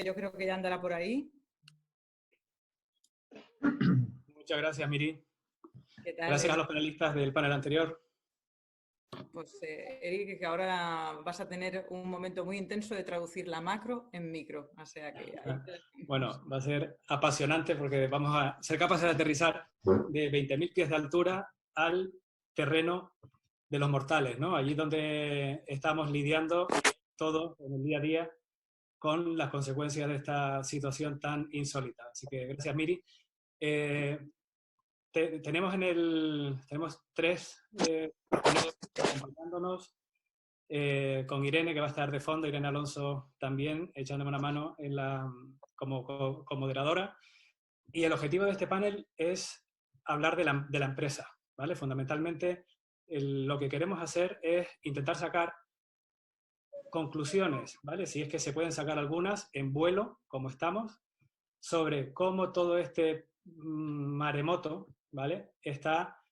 que yo creo que ya andará por ahí. Muchas gracias, Miri. ¿Qué tal, Gracias a Eric? los panelistas del panel anterior. Pues, Eric, que ahora vas a tener un momento muy intenso de traducir la macro en micro. O sea que ahí te dejamos. Bueno, va a ser apasionante porque vamos a ser capaces de aterrizar de 20.000 pies de altura al terreno de los mortales, ¿no? Allí donde estamos lidiando todos en el día a día con las consecuencias de esta situación tan insólita. Así que gracias, Miri. Tenemos tres acompañándonos, con Irene, que va a estar de fondo, Irene Alonso también, echándome una mano como moderadora. Y el objetivo de este panel es hablar de la empresa, ¿vale? Fundamentalmente, lo que queremos hacer es intentar sacar conclusiones, ¿vale? Si es que se pueden sacar algunas en vuelo, como estamos, sobre cómo todo este maremoto, ¿vale?, está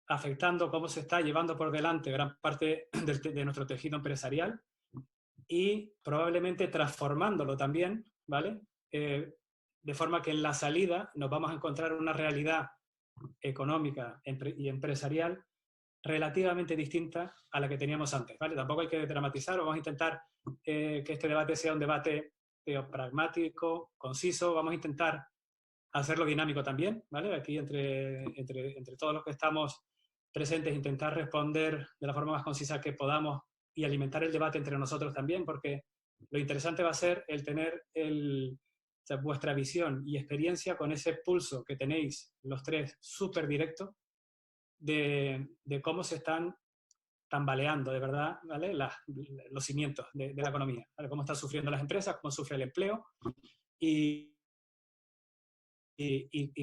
afectando, cómo se está llevando por delante gran parte de nuestro tejido empresarial y probablemente transformándolo también, ¿vale? De forma que en la salida nos vamos a encontrar una realidad económica y empresarial relativamente distinta a la que teníamos antes, ¿vale? Tampoco hay que dramatizar, vamos a intentar que este debate sea un debate pragmático, conciso, vamos a intentar hacerlo dinámico también, ¿vale? Aquí entre todos los que estamos presentes, intentar responder de la forma más concisa que podamos y alimentar el debate entre nosotros también, porque lo interesante va a ser el tener o sea, vuestra visión y experiencia con ese pulso que tenéis los tres súper directo de cómo se están tambaleando de verdad, ¿vale?, los cimientos de la economía, ¿vale? Cómo están sufriendo las empresas, cómo sufre el empleo y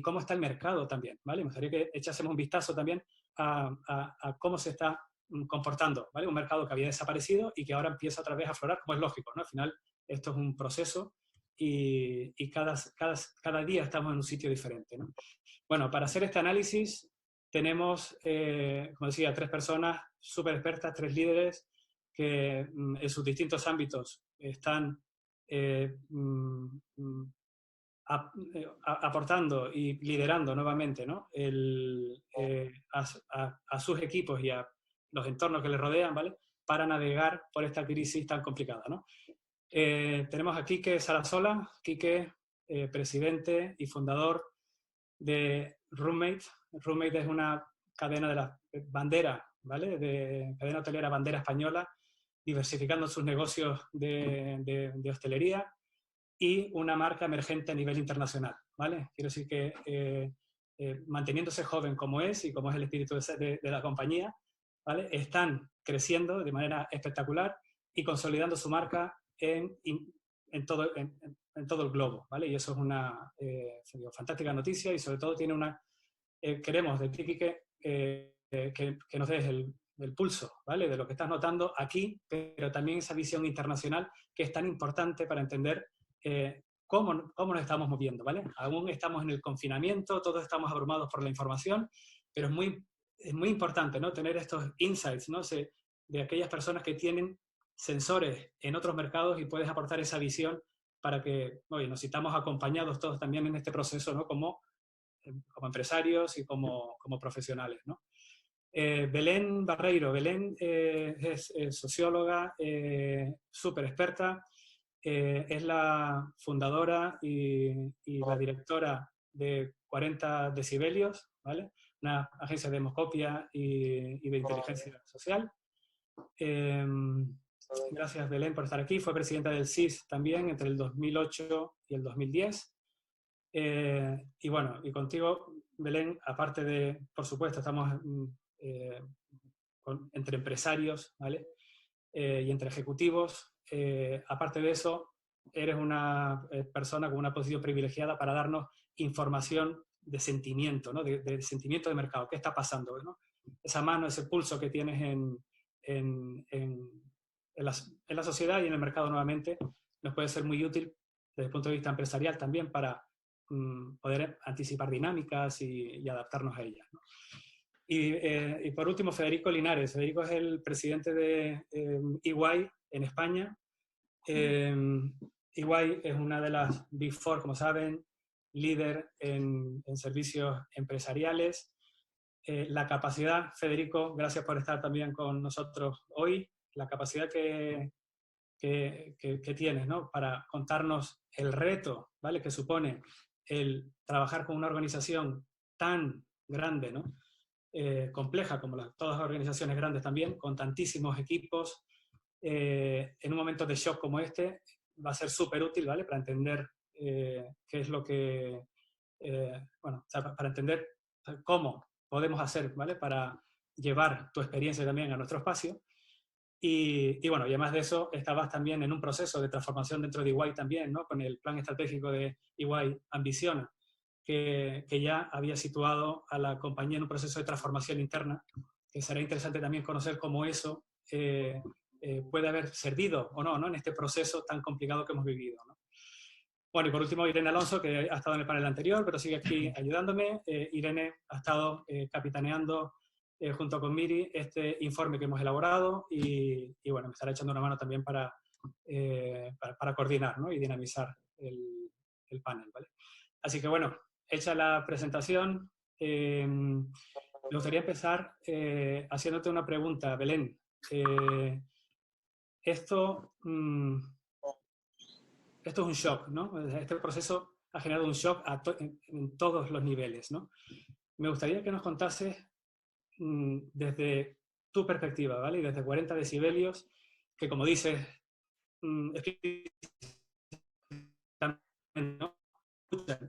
cómo está el mercado también, ¿vale? Me gustaría que echásemos un vistazo también a cómo se está comportando, ¿vale? Un mercado que había desaparecido y que ahora empieza otra vez a aflorar, como es lógico, ¿no? Al final esto es un proceso y cada día estamos en un sitio diferente, ¿no? Bueno, para hacer este análisis tenemos, como decía, tres personas súper expertas, tres líderes que en sus distintos ámbitos están aportando y liderando nuevamente, ¿no?, a sus equipos y a los entornos que les rodean, ¿vale?, para navegar por esta crisis tan complicada, ¿no? Tenemos a Quique Sarasola. Quique, presidente y fundador de Roommate. Roommate es una cadena de la bandera, ¿vale?, de cadena hotelera bandera española, diversificando sus negocios de hostelería y una marca emergente a nivel internacional, ¿vale? Quiero decir que manteniéndose joven como es y como es el espíritu de la compañía, ¿vale?, están creciendo de manera espectacular y consolidando su marca en todo el globo, ¿vale? Y eso es una fantástica noticia y sobre todo tiene queremos de ti, Quique, que nos des el pulso, ¿vale?, de lo que estás notando aquí, pero también esa visión internacional que es tan importante para entender cómo nos estamos moviendo, ¿vale? Aún estamos en el confinamiento, todos estamos abrumados por la información, pero es muy importante, ¿no?, tener estos insights, ¿no?, de aquellas personas que tienen sensores en otros mercados y puedes aportar esa visión para que, oye, nos sintamos acompañados todos también en este proceso, ¿no?, como empresarios y como profesionales, ¿no? Belén Barreiro. Belén es socióloga, súper experta, es la fundadora y la directora de 40 Decibelios, ¿vale?, una agencia de demoscopia y de inteligencia social. Gracias, Belén, por estar aquí. Fue presidenta del CIS también entre el 2008 y el 2010. Y bueno, y contigo, Belén, aparte de, por supuesto, estamos entre empresarios, ¿vale?, y entre ejecutivos. Aparte de eso, eres una persona con una posición privilegiada para darnos información de sentimiento, ¿no?, de sentimiento de mercado. ¿Qué está pasando, ¿no? Esa mano, ese pulso que tienes en la sociedad y en el mercado nuevamente, nos puede ser muy útil desde el punto de vista empresarial también para poder anticipar dinámicas y adaptarnos a ellas, ¿no? Y por último, Federico Linares. Federico es el presidente de EY en España. EY es una de las Big Four, como saben, líder en servicios empresariales. La capacidad, Federico, gracias por estar también con nosotros hoy, la capacidad que tienes, ¿no?, para contarnos el reto, ¿vale?, que supone el trabajar con una organización tan grande, ¿no?, compleja como todas las organizaciones grandes también, con tantísimos equipos, en un momento de shock como este, va a ser súper útil, ¿vale?, para entender qué es lo que, bueno, o sea, para entender cómo podemos hacer, ¿vale?, para llevar tu experiencia también a nuestro espacio. Y bueno, y además de eso, estabas también en un proceso de transformación dentro de EY también, ¿no?, con el plan estratégico de EY Ambiciona, que ya había situado a la compañía en un proceso de transformación interna, que será interesante también conocer cómo eso puede haber servido o no, ¿no?, en este proceso tan complicado que hemos vivido, ¿no? Bueno, y por último, Irene Alonso, que ha estado en el panel anterior, pero sigue aquí ayudándome. Irene ha estado capitaneando junto con Miri este informe que hemos elaborado y bueno, me estará echando una mano también para coordinar, ¿no?, y dinamizar el panel, ¿vale? Así que bueno, hecha la presentación, me gustaría empezar haciéndote una pregunta, Belén. Esto es un shock, ¿no? Este proceso ha generado un shock en todos los niveles, ¿no? Me gustaría que nos contases desde tu perspectiva, ¿vale? Y desde 40 decibelios, que como dices, ¿no?,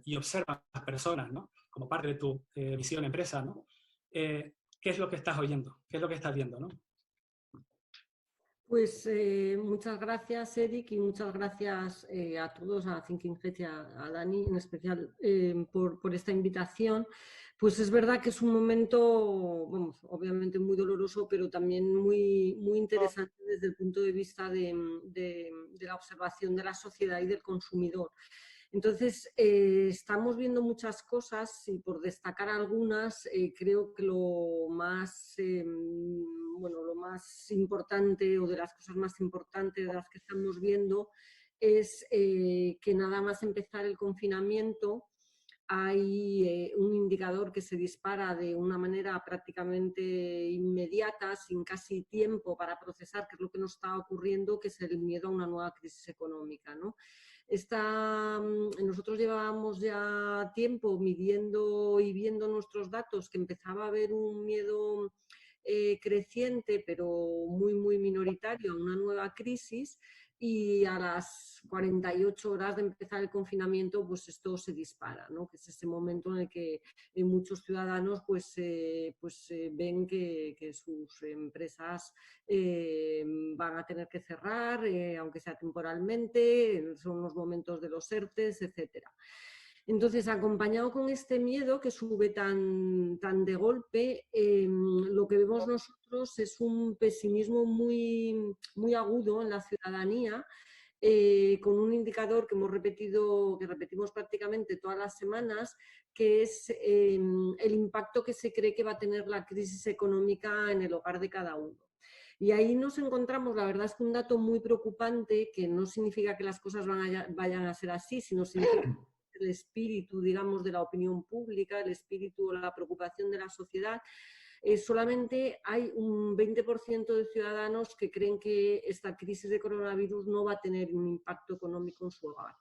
y observan a las personas, ¿no?, como parte de tu visión empresa, ¿no? ¿Qué es lo que estás oyendo? ¿Qué es lo que estás viendo, ¿no? Pues muchas gracias, Eric, y muchas gracias a todos, a Thinking Head y a Dani en especial por esta invitación. Pues es verdad que es un momento, vamos, obviamente muy doloroso, pero también muy, muy interesante desde el punto de vista de la observación de la sociedad y del consumidor. Entonces, estamos viendo muchas cosas y por destacar algunas, creo que lo más importante o de las cosas más importantes de las que estamos viendo es que nada más empezar el confinamiento hay un indicador que se dispara de una manera prácticamente inmediata, sin casi tiempo para procesar qué es lo que nos está ocurriendo, que es el miedo a una nueva crisis económica, ¿no? Nosotros llevábamos ya tiempo midiendo y viendo nuestros datos que empezaba a haber un miedo creciente, pero muy, muy minoritario, a una nueva crisis, y a las 48 horas de empezar el confinamiento, pues esto se dispara, ¿no? Que es ese momento en el que muchos ciudadanos ven que sus empresas van a tener que cerrar, aunque sea temporalmente, son unos momentos de los ERTEs, etcétera. Entonces, acompañado con este miedo que sube tan de golpe, lo que vemos nosotros es un pesimismo muy, muy agudo en la ciudadanía, con un indicador que repetimos prácticamente todas las semanas, que es el impacto que se cree que va a tener la crisis económica en el hogar de cada uno. Y ahí nos encontramos, la verdad es que un dato muy preocupante, que no significa que las cosas vayan a ser así, sino significa el espíritu, digamos, de la opinión pública, el espíritu o la preocupación de la sociedad. Solamente hay un 20% de ciudadanos que creen que esta crisis de coronavirus no va a tener un impacto económico en su hogar.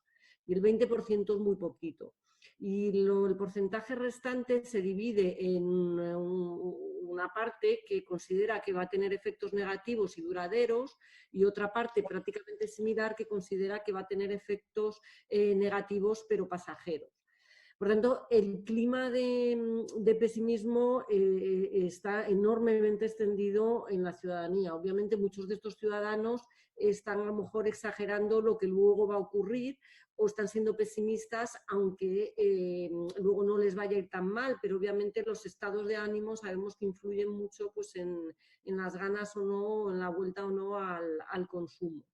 Y el 20% es muy poquito. Y el porcentaje restante se divide en una parte que considera que va a tener efectos negativos y duraderos, y otra parte prácticamente similar que considera que va a tener efectos negativos pero pasajeros. Por tanto, el clima de pesimismo está enormemente extendido en la ciudadanía. Obviamente, muchos de estos ciudadanos están a lo mejor exagerando lo que luego va a ocurrir o están siendo pesimistas, aunque luego no les vaya a ir tan mal, pero obviamente los estados de ánimo sabemos que influyen mucho pues, en las ganas o no, en la vuelta o no al consumo.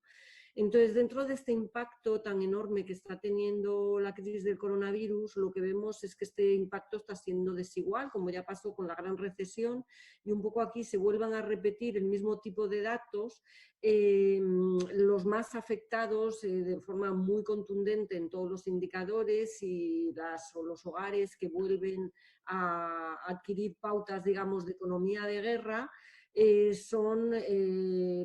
Entonces, dentro de este impacto tan enorme que está teniendo la crisis del coronavirus, lo que vemos es que este impacto está siendo desigual, como ya pasó con la gran recesión, y un poco aquí se vuelvan a repetir el mismo tipo de datos. Los más afectados de forma muy contundente en todos los indicadores y los hogares que vuelven a adquirir pautas, digamos, de economía de guerra, son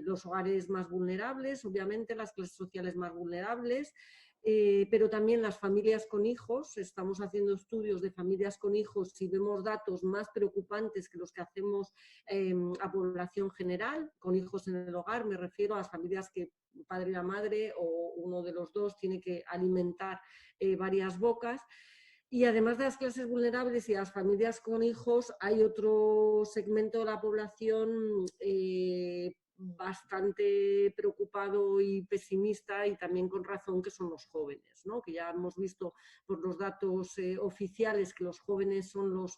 los hogares más vulnerables, obviamente las clases sociales más vulnerables, pero también las familias con hijos. Estamos haciendo estudios de familias con hijos y vemos datos más preocupantes que los que hacemos a población general. Con hijos en el hogar me refiero a las familias que el padre y la madre o uno de los dos tiene que alimentar varias bocas. Y además de las clases vulnerables y las familias con hijos, hay otro segmento de la población bastante preocupado y pesimista, y también con razón, que son los jóvenes, ¿no? Que ya hemos visto por los datos oficiales que los jóvenes son los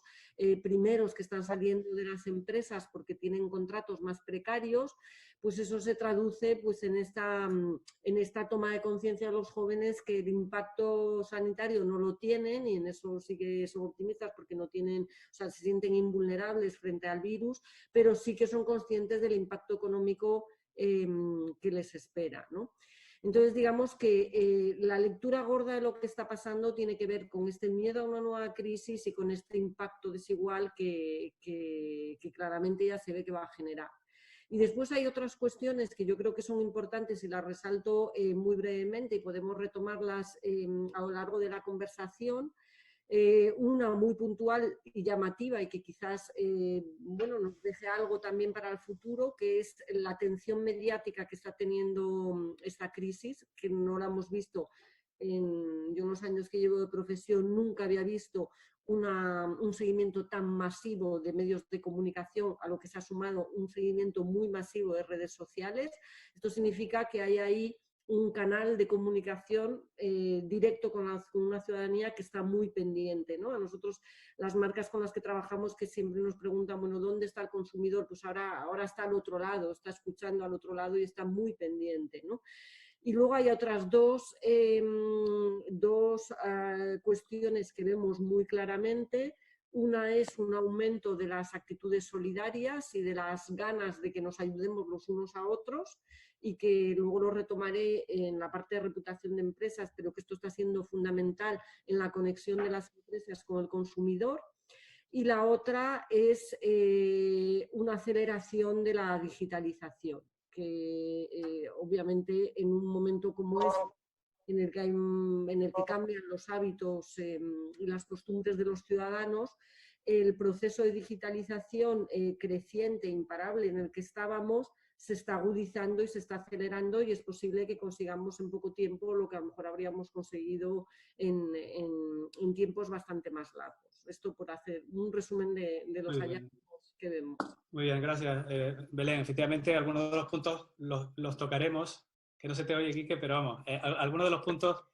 primeros que están saliendo de las empresas porque tienen contratos más precarios. Pues eso se traduce pues, en esta toma de conciencia de los jóvenes que el impacto sanitario no lo tienen, y en eso sí que son optimistas porque no tienen, o sea, se sienten invulnerables frente al virus, pero sí que son conscientes del impacto económico que les espera, ¿no? Entonces, digamos que la lectura gorda de lo que está pasando tiene que ver con este miedo a una nueva crisis y con este impacto desigual que claramente ya se ve que va a generar. Y después hay otras cuestiones que yo creo que son importantes y las resalto muy brevemente y podemos retomarlas a lo largo de la conversación. Una muy puntual y llamativa y que quizás bueno, nos deje algo también para el futuro, que es la atención mediática que está teniendo esta crisis, que no la hemos visto en yo, los años que llevo de profesión, nunca había visto un seguimiento tan masivo de medios de comunicación, a lo que se ha sumado un seguimiento muy masivo de redes sociales. Esto significa que hay ahí un canal de comunicación directo con una ciudadanía que está muy pendiente, ¿no? A nosotros, las marcas con las que trabajamos, que siempre nos preguntan, bueno, ¿dónde está el consumidor? Pues ahora está al otro lado, está escuchando al otro lado y está muy pendiente, ¿no? Y luego hay otras dos cuestiones que vemos muy claramente. Una es un aumento de las actitudes solidarias y de las ganas de que nos ayudemos los unos a otros, y que luego lo retomaré en la parte de reputación de empresas, pero que esto está siendo fundamental en la conexión de las empresas con el consumidor. Y la otra es una aceleración de la digitalización, que obviamente en un momento como este, en el que cambian los hábitos y las costumbres de los ciudadanos, el proceso de digitalización creciente, imparable, en el que estábamos, se está agudizando y se está acelerando, y es posible que consigamos en poco tiempo lo que a lo mejor habríamos conseguido en tiempos bastante más largos. Esto por hacer un resumen de los hallazgos que vemos. Muy bien, gracias, Belén. Efectivamente, algunos de los puntos los tocaremos, que no se te oye, Quique, pero vamos, algunos de los puntos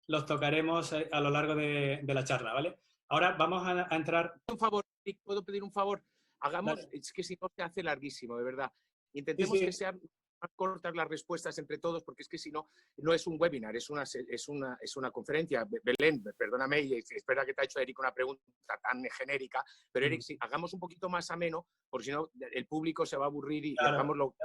los tocaremos a lo largo de la charla, ¿vale? Ahora vamos a entrar... Un favor, ¿puedo pedir un favor? Hagamos, Dale. es que si no se hace larguísimo, de verdad. Intentemos que sean más cortas las respuestas entre todos, porque es que si no, no es un webinar, es una conferencia. Belén, perdóname, y espera que te ha hecho Eric una pregunta tan genérica, pero Eric, si hagamos un poquito más ameno, porque si no, el público se va a aburrir y claro, hagámoslo.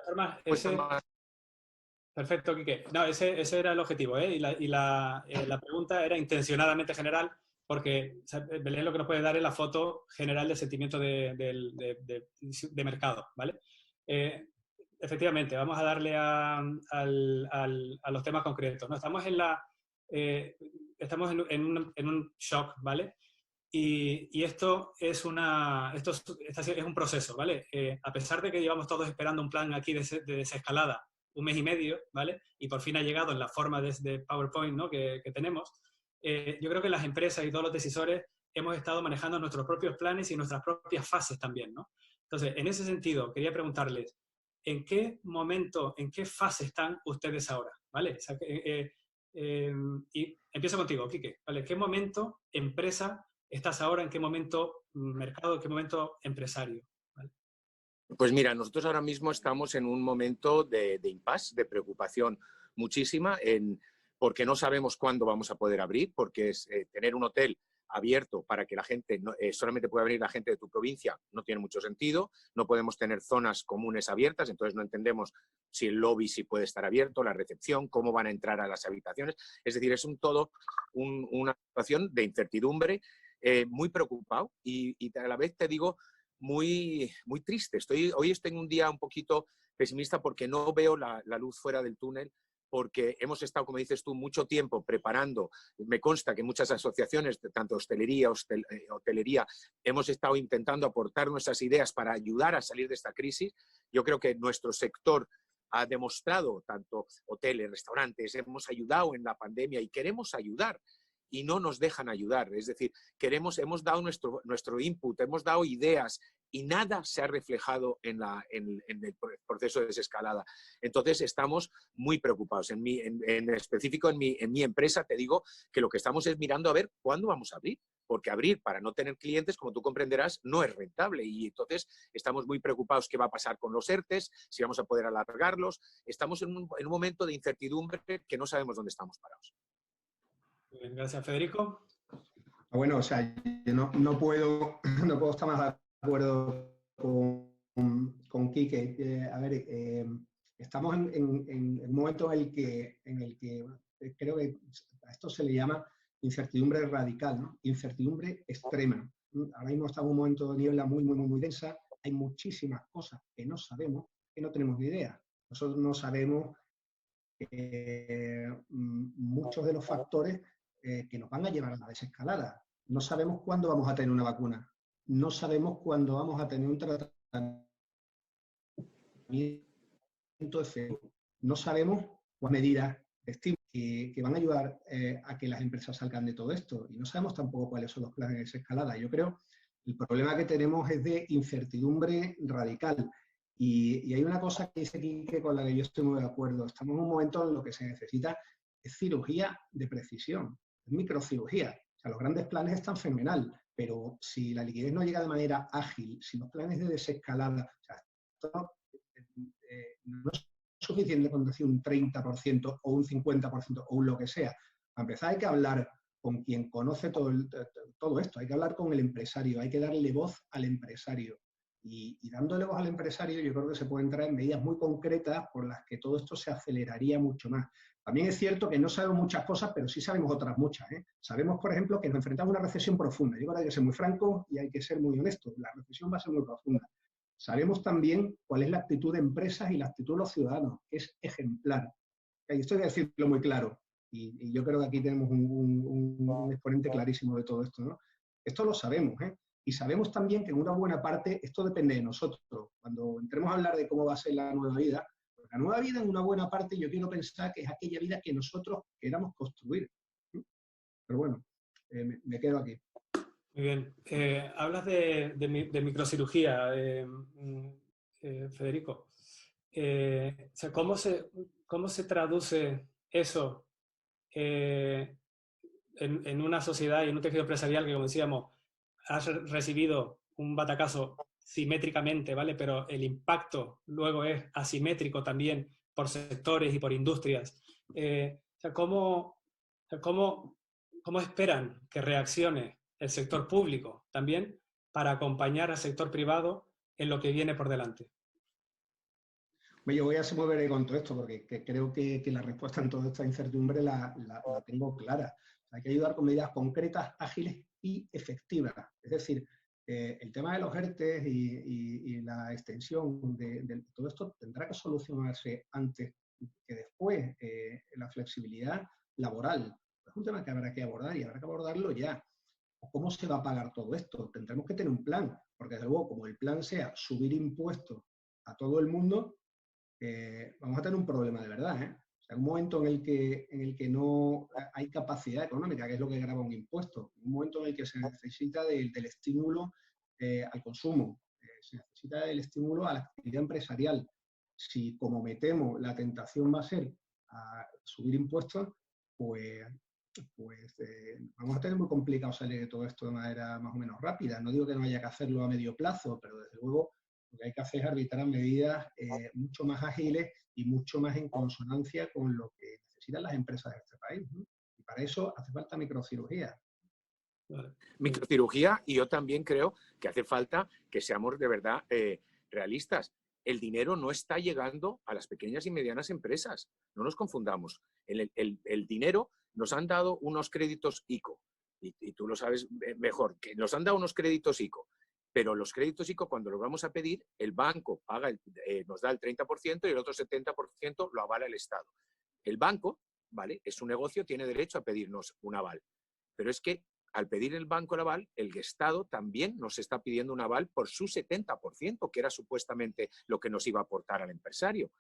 Perfecto, Quique. No, ese era el objetivo, ¿eh? Y la pregunta era intencionadamente general, porque Belén lo que nos puede dar es la foto general del sentimiento de mercado, ¿vale? Efectivamente, vamos a darle a los temas concretos, ¿no? Estamos en un shock, ¿vale? Y esto es un proceso, ¿vale? A pesar de que llevamos todos esperando un plan aquí de desescalada 1 mes y medio, ¿vale? Y por fin ha llegado en la forma de PowerPoint, ¿no? que tenemos. Yo creo que las empresas y todos los decisores hemos estado manejando nuestros propios planes y nuestras propias fases también, ¿no? Entonces, en ese sentido, quería preguntarles, ¿en qué momento, en qué fase están ustedes ahora? ¿Vale? O sea, y empiezo contigo, Quique, ¿vale? ¿En qué momento empresa estás ahora? ¿En qué momento mercado? ¿En qué momento empresario? ¿Vale? Pues mira, nosotros ahora mismo estamos en un momento de impasse, de preocupación, muchísima, porque no sabemos cuándo vamos a poder abrir, porque tener un hotel abierto para que la gente, solamente pueda venir la gente de tu provincia, no tiene mucho sentido. No podemos tener zonas comunes abiertas, entonces no entendemos si el lobby sí puede estar abierto, la recepción, cómo van a entrar a las habitaciones. Es decir, es una situación de incertidumbre, muy preocupado y a la vez te digo muy, muy triste. Hoy estoy en un día un poquito pesimista porque no veo la luz fuera del túnel, porque hemos estado, como dices tú, mucho tiempo preparando. Me consta que muchas asociaciones, tanto hostelería, hemos estado intentando aportar nuestras ideas para ayudar a salir de esta crisis. Yo creo que nuestro sector ha demostrado, tanto hoteles, restaurantes, hemos ayudado en la pandemia y queremos ayudar y no nos dejan ayudar. Es decir, hemos dado nuestro input, hemos dado ideas y nada se ha reflejado en el proceso de desescalada. Entonces estamos muy preocupados. En específico en mi empresa te digo que lo que estamos es mirando a ver cuándo vamos a abrir, porque abrir para no tener clientes, como tú comprenderás, no es rentable y entonces estamos muy preocupados qué va a pasar con los ERTES, si vamos a poder alargarlos. Estamos en un momento de incertidumbre que no sabemos dónde estamos parados. Bien, gracias, Federico. Bueno, o sea, yo no puedo estar más de acuerdo con Quique. A ver, estamos en un momento en el que creo que a esto se le llama incertidumbre radical, ¿no? Incertidumbre extrema. Ahora mismo estamos en un momento de niebla muy, muy, muy, muy densa. Hay muchísimas cosas que no sabemos, que no tenemos ni idea. Nosotros no sabemos muchos de los factores que nos van a llevar a la desescalada. No sabemos cuándo vamos a tener una vacuna. No sabemos cuándo vamos a tener un tratamiento efectivo. No sabemos cuáles medidas de estímulo que van a ayudar a que las empresas salgan de todo esto. Y no sabemos tampoco cuáles son los planes de desescalada. Yo creo que el problema que tenemos es de incertidumbre radical. Y hay una cosa que dice Quique con la que yo estoy muy de acuerdo. Estamos en un momento en lo que se necesita es cirugía de precisión, es microcirugía. O sea, los grandes planes están fenomenal, pero si la liquidez no llega de manera ágil, si los planes de desescalada, o sea, esto no es suficiente con decir un 30% o un 50% o un lo que sea. Para empezar hay que hablar con quien conoce todo esto, hay que hablar con el empresario, hay que darle voz al empresario. Y dándole voz al empresario yo creo que se pueden traer medidas muy concretas por las que todo esto se aceleraría mucho más. También es cierto que no sabemos muchas cosas, pero sí sabemos otras muchas, ¿eh? Sabemos, por ejemplo, que nos enfrentamos a una recesión profunda. Yo creo que hay que ser muy franco y hay que ser muy honesto. La recesión va a ser muy profunda. Sabemos también cuál es la actitud de empresas y la actitud de los ciudadanos, que es ejemplar. Y esto hay que decirlo muy claro. Y yo creo que aquí tenemos un exponente clarísimo de todo esto, ¿no? Esto lo sabemos, ¿eh? Y sabemos también que en una buena parte esto depende de nosotros. Cuando entremos a hablar de cómo va a ser la nueva vida, pues la nueva vida en una buena parte yo quiero pensar que es aquella vida que nosotros queramos construir. Pero bueno, me quedo aquí. Muy bien. Hablas de microcirugía, Federico. O sea, ¿cómo se traduce eso en una sociedad y en un tejido empresarial que, como decíamos, has recibido un batacazo simétricamente, ¿vale? Pero el impacto luego es asimétrico también por sectores y por industrias. O sea, ¿cómo esperan que reaccione el sector público también para acompañar al sector privado en lo que viene por delante? Yo voy a ser muy breve con todo esto porque creo que la respuesta en toda esta incertidumbre la tengo clara. Hay que ayudar con medidas concretas, ágiles y efectivas. Es decir, el tema de los ERTE y la extensión de todo esto tendrá que solucionarse antes que después. La flexibilidad laboral es un tema que habrá que abordar y habrá que abordarlo ya. ¿Cómo se va a pagar todo esto? Tendremos que tener un plan, porque desde luego, como el plan sea subir impuestos a todo el mundo, vamos a tener un problema de verdad, ¿eh? O sea, un momento en el que no hay capacidad económica, que es lo que grava un impuesto, un momento en el que se necesita del estímulo al consumo, se necesita del estímulo a la actividad empresarial. Si, como me temo, la tentación va a ser a subir impuestos, pues vamos a tener muy complicado salir de todo esto de manera más o menos rápida. No digo que no haya que hacerlo a medio plazo, pero desde luego lo que hay que hacer es arbitrar medidas mucho más ágiles y mucho más en consonancia con lo que necesitan las empresas de este país, ¿no? Y para eso hace falta microcirugía. Vale. Microcirugía, y yo también creo que hace falta que seamos de verdad realistas. El dinero no está llegando a las pequeñas y medianas empresas. No nos confundamos. El dinero nos han dado unos créditos ICO, y tú lo sabes mejor, que nos han dado unos créditos ICO, pero los créditos ICO cuando los vamos a pedir, el banco paga nos da el 30% y el otro 70% lo avala el Estado. El banco, ¿vale? Es un negocio, tiene derecho a pedirnos un aval, pero es que al pedir el banco el aval, el Estado también nos está pidiendo un aval por su 70%, que era supuestamente lo que nos iba a aportar al empresario.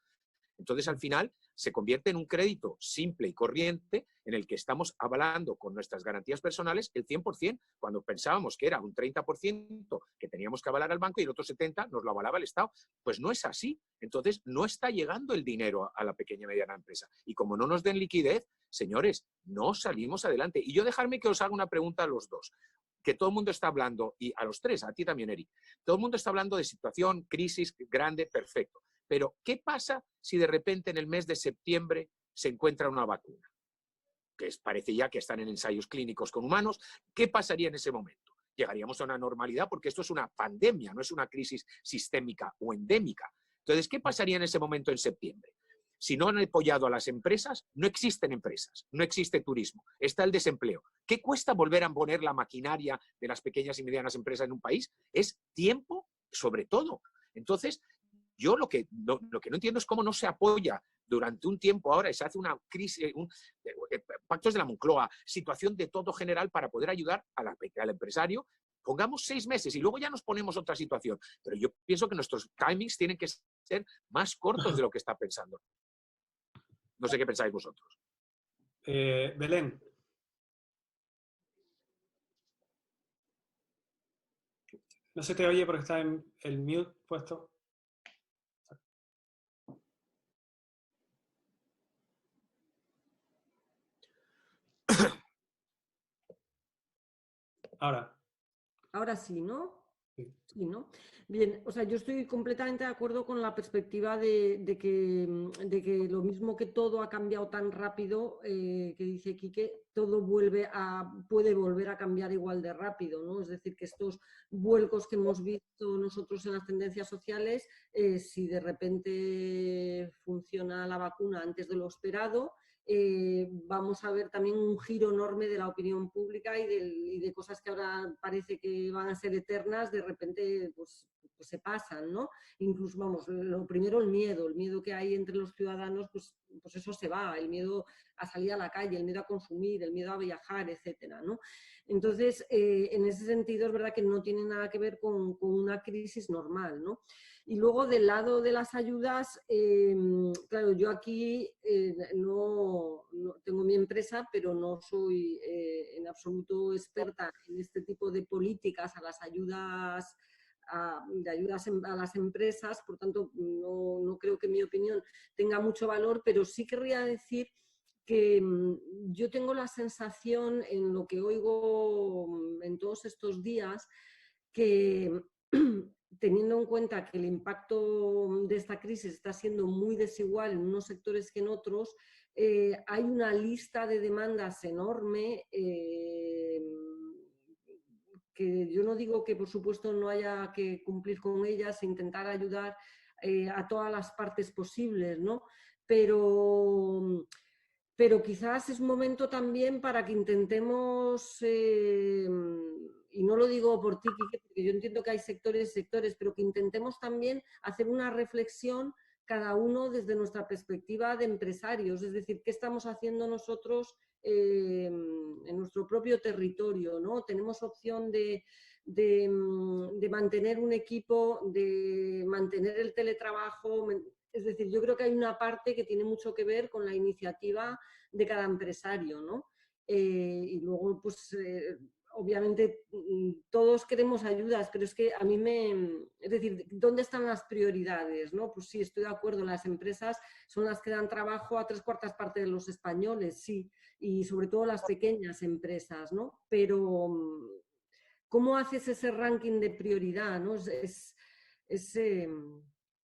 Entonces, al final, se convierte en un crédito simple y corriente en el que estamos avalando con nuestras garantías personales el 100%, cuando pensábamos que era un 30% que teníamos que avalar al banco y el otro 70% nos lo avalaba el Estado. Pues no es así. Entonces, no está llegando el dinero a la pequeña y mediana empresa. Y como no nos den liquidez, señores, no salimos adelante. Y yo dejarme que os haga una pregunta a los dos, que todo el mundo está hablando, y a los tres, a ti también, Eric, todo el mundo está hablando de situación, crisis grande, perfecto. Pero, ¿qué pasa si de repente en el mes de septiembre se encuentra una vacuna? Parece ya que están en ensayos clínicos con humanos. ¿Qué pasaría en ese momento? Llegaríamos a una normalidad porque esto es una pandemia, no es una crisis sistémica o endémica. Entonces, ¿qué pasaría en ese momento en septiembre? Si no han apoyado a las empresas, no existen empresas, no existe turismo, está el desempleo. ¿Qué cuesta volver a poner la maquinaria de las pequeñas y medianas empresas en un país? Es tiempo, sobre todo. Entonces, yo lo que no entiendo es cómo no se apoya durante un tiempo ahora y se hace una crisis, pactos de la Moncloa, situación de todo general para poder ayudar al empresario. Pongamos 6 meses y luego ya nos ponemos otra situación. Pero yo pienso que nuestros timings tienen que ser más cortos de lo que está pensando. No sé qué pensáis vosotros. Belén. No se te oye porque está en el mute puesto. Ahora. Ahora sí, ¿no? Sí. Sí, ¿no? Bien, o sea, yo estoy completamente de acuerdo con la perspectiva de que lo mismo que todo ha cambiado tan rápido, que dice Quique, todo puede volver a cambiar igual de rápido, ¿no? Es decir, que estos vuelcos que hemos visto nosotros en las tendencias sociales, si de repente funciona la vacuna antes de lo esperado, vamos a ver también un giro enorme de la opinión pública y de cosas que ahora parece que van a ser eternas, de repente pues se pasan, ¿no? Incluso, vamos, lo primero el miedo que hay entre los ciudadanos, pues eso se va, el miedo a salir a la calle, el miedo a consumir, el miedo a viajar, etcétera, ¿no? Entonces, en ese sentido es verdad que no tiene nada que ver con una crisis normal, ¿no? Y luego del lado de las ayudas, claro, yo aquí no tengo mi empresa, pero no soy en absoluto experta en este tipo de políticas, a las ayudas, de ayudas a las empresas, por tanto no creo que mi opinión tenga mucho valor, pero sí querría decir que yo tengo la sensación en lo que oigo en todos estos días que teniendo en cuenta que el impacto de esta crisis está siendo muy desigual en unos sectores que en otros, hay una lista de demandas enorme que yo no digo que por supuesto no haya que cumplir con ellas e intentar ayudar a todas las partes posibles, ¿no? Pero quizás es momento también para que intentemos, y no lo digo por ti, Quique, porque yo entiendo que hay sectores, pero que intentemos también hacer una reflexión cada uno desde nuestra perspectiva de empresarios, es decir, qué estamos haciendo nosotros en nuestro propio territorio, ¿no? Tenemos opción de mantener un equipo, de mantener el teletrabajo. Es decir, yo creo que hay una parte que tiene mucho que ver con la iniciativa de cada empresario, ¿no? Y luego, pues, obviamente todos queremos ayudas, pero es que a mí es decir, ¿dónde están las prioridades, no? Pues sí, estoy de acuerdo, las empresas son las que dan trabajo a 3/4 partes de los españoles, sí, y sobre todo las pequeñas empresas, ¿no? Pero ¿cómo haces ese ranking de prioridad, no? Es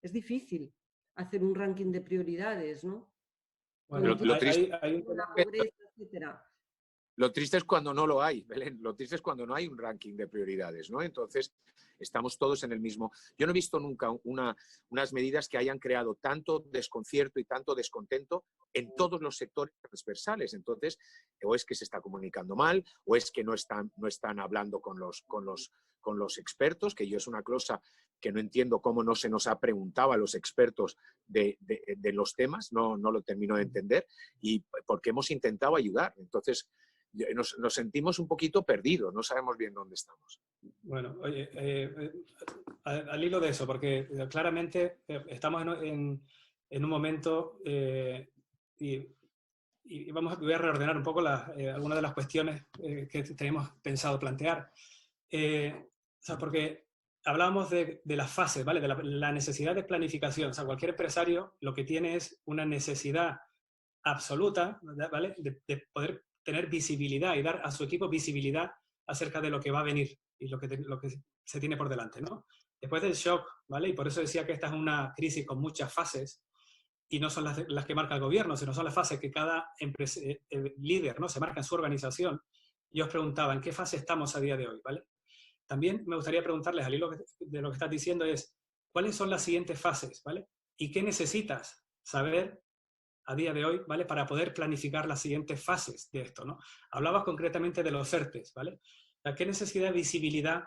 difícil. hacer un ranking de prioridades, ¿no? Bueno, lo triste, la pobreza, etcétera. Lo triste es cuando no lo hay, Belén. Lo triste es cuando no hay un ranking de prioridades, ¿no? Entonces, estamos todos en el mismo. Yo no he visto nunca unas medidas que hayan creado tanto desconcierto y tanto descontento en todos los sectores transversales. Entonces, o es que se está comunicando mal, o es que no están hablando con los expertos, que yo es una cosa que no entiendo cómo no se nos ha preguntado a los expertos de los temas, no lo termino de entender, y porque hemos intentado ayudar. Entonces, nos sentimos un poquito perdidos, no sabemos bien dónde estamos. Bueno, oye, al hilo de eso, porque claramente estamos en un momento y voy a reordenar un poco algunas de las cuestiones que tenemos pensado plantear. O sea, porque hablábamos de las fases, ¿vale? De la necesidad de planificación. O sea, cualquier empresario lo que tiene es una necesidad absoluta, ¿vale? De poder tener visibilidad y dar a su equipo visibilidad acerca de lo que va a venir y lo que se tiene por delante, ¿no? Después del shock, ¿vale? Y por eso decía que esta es una crisis con muchas fases y no son las que marca el gobierno, sino son las fases que cada líder, ¿no? Se marca en su organización. Y os preguntaba, ¿en qué fase estamos a día de hoy, ¿vale? También me gustaría preguntarles, al hilo de lo que estás diciendo, es ¿cuáles son las siguientes fases, ¿vale? ¿Y qué necesitas saber a día de hoy, ¿vale? Para poder planificar las siguientes fases de esto, ¿no? Hablabas concretamente de los ERTEs, ¿vale? ¿Qué necesidad de visibilidad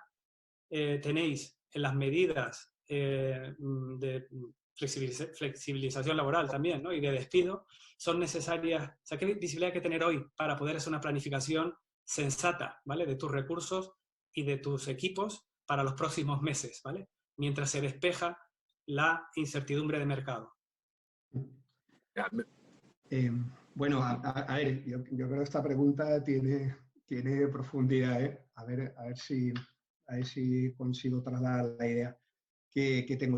tenéis en las medidas de flexibilización laboral también, ¿no? Y de despido? ¿Son necesarias? O sea, ¿qué visibilidad hay que tener hoy para poder hacer una planificación sensata, ¿vale? De tus recursos y de tus equipos para los próximos meses, ¿vale? Mientras se despeja la incertidumbre de mercado. Bueno, a ver, yo creo que esta pregunta tiene profundidad, ¿eh? A ver si consigo trasladar la idea que tengo.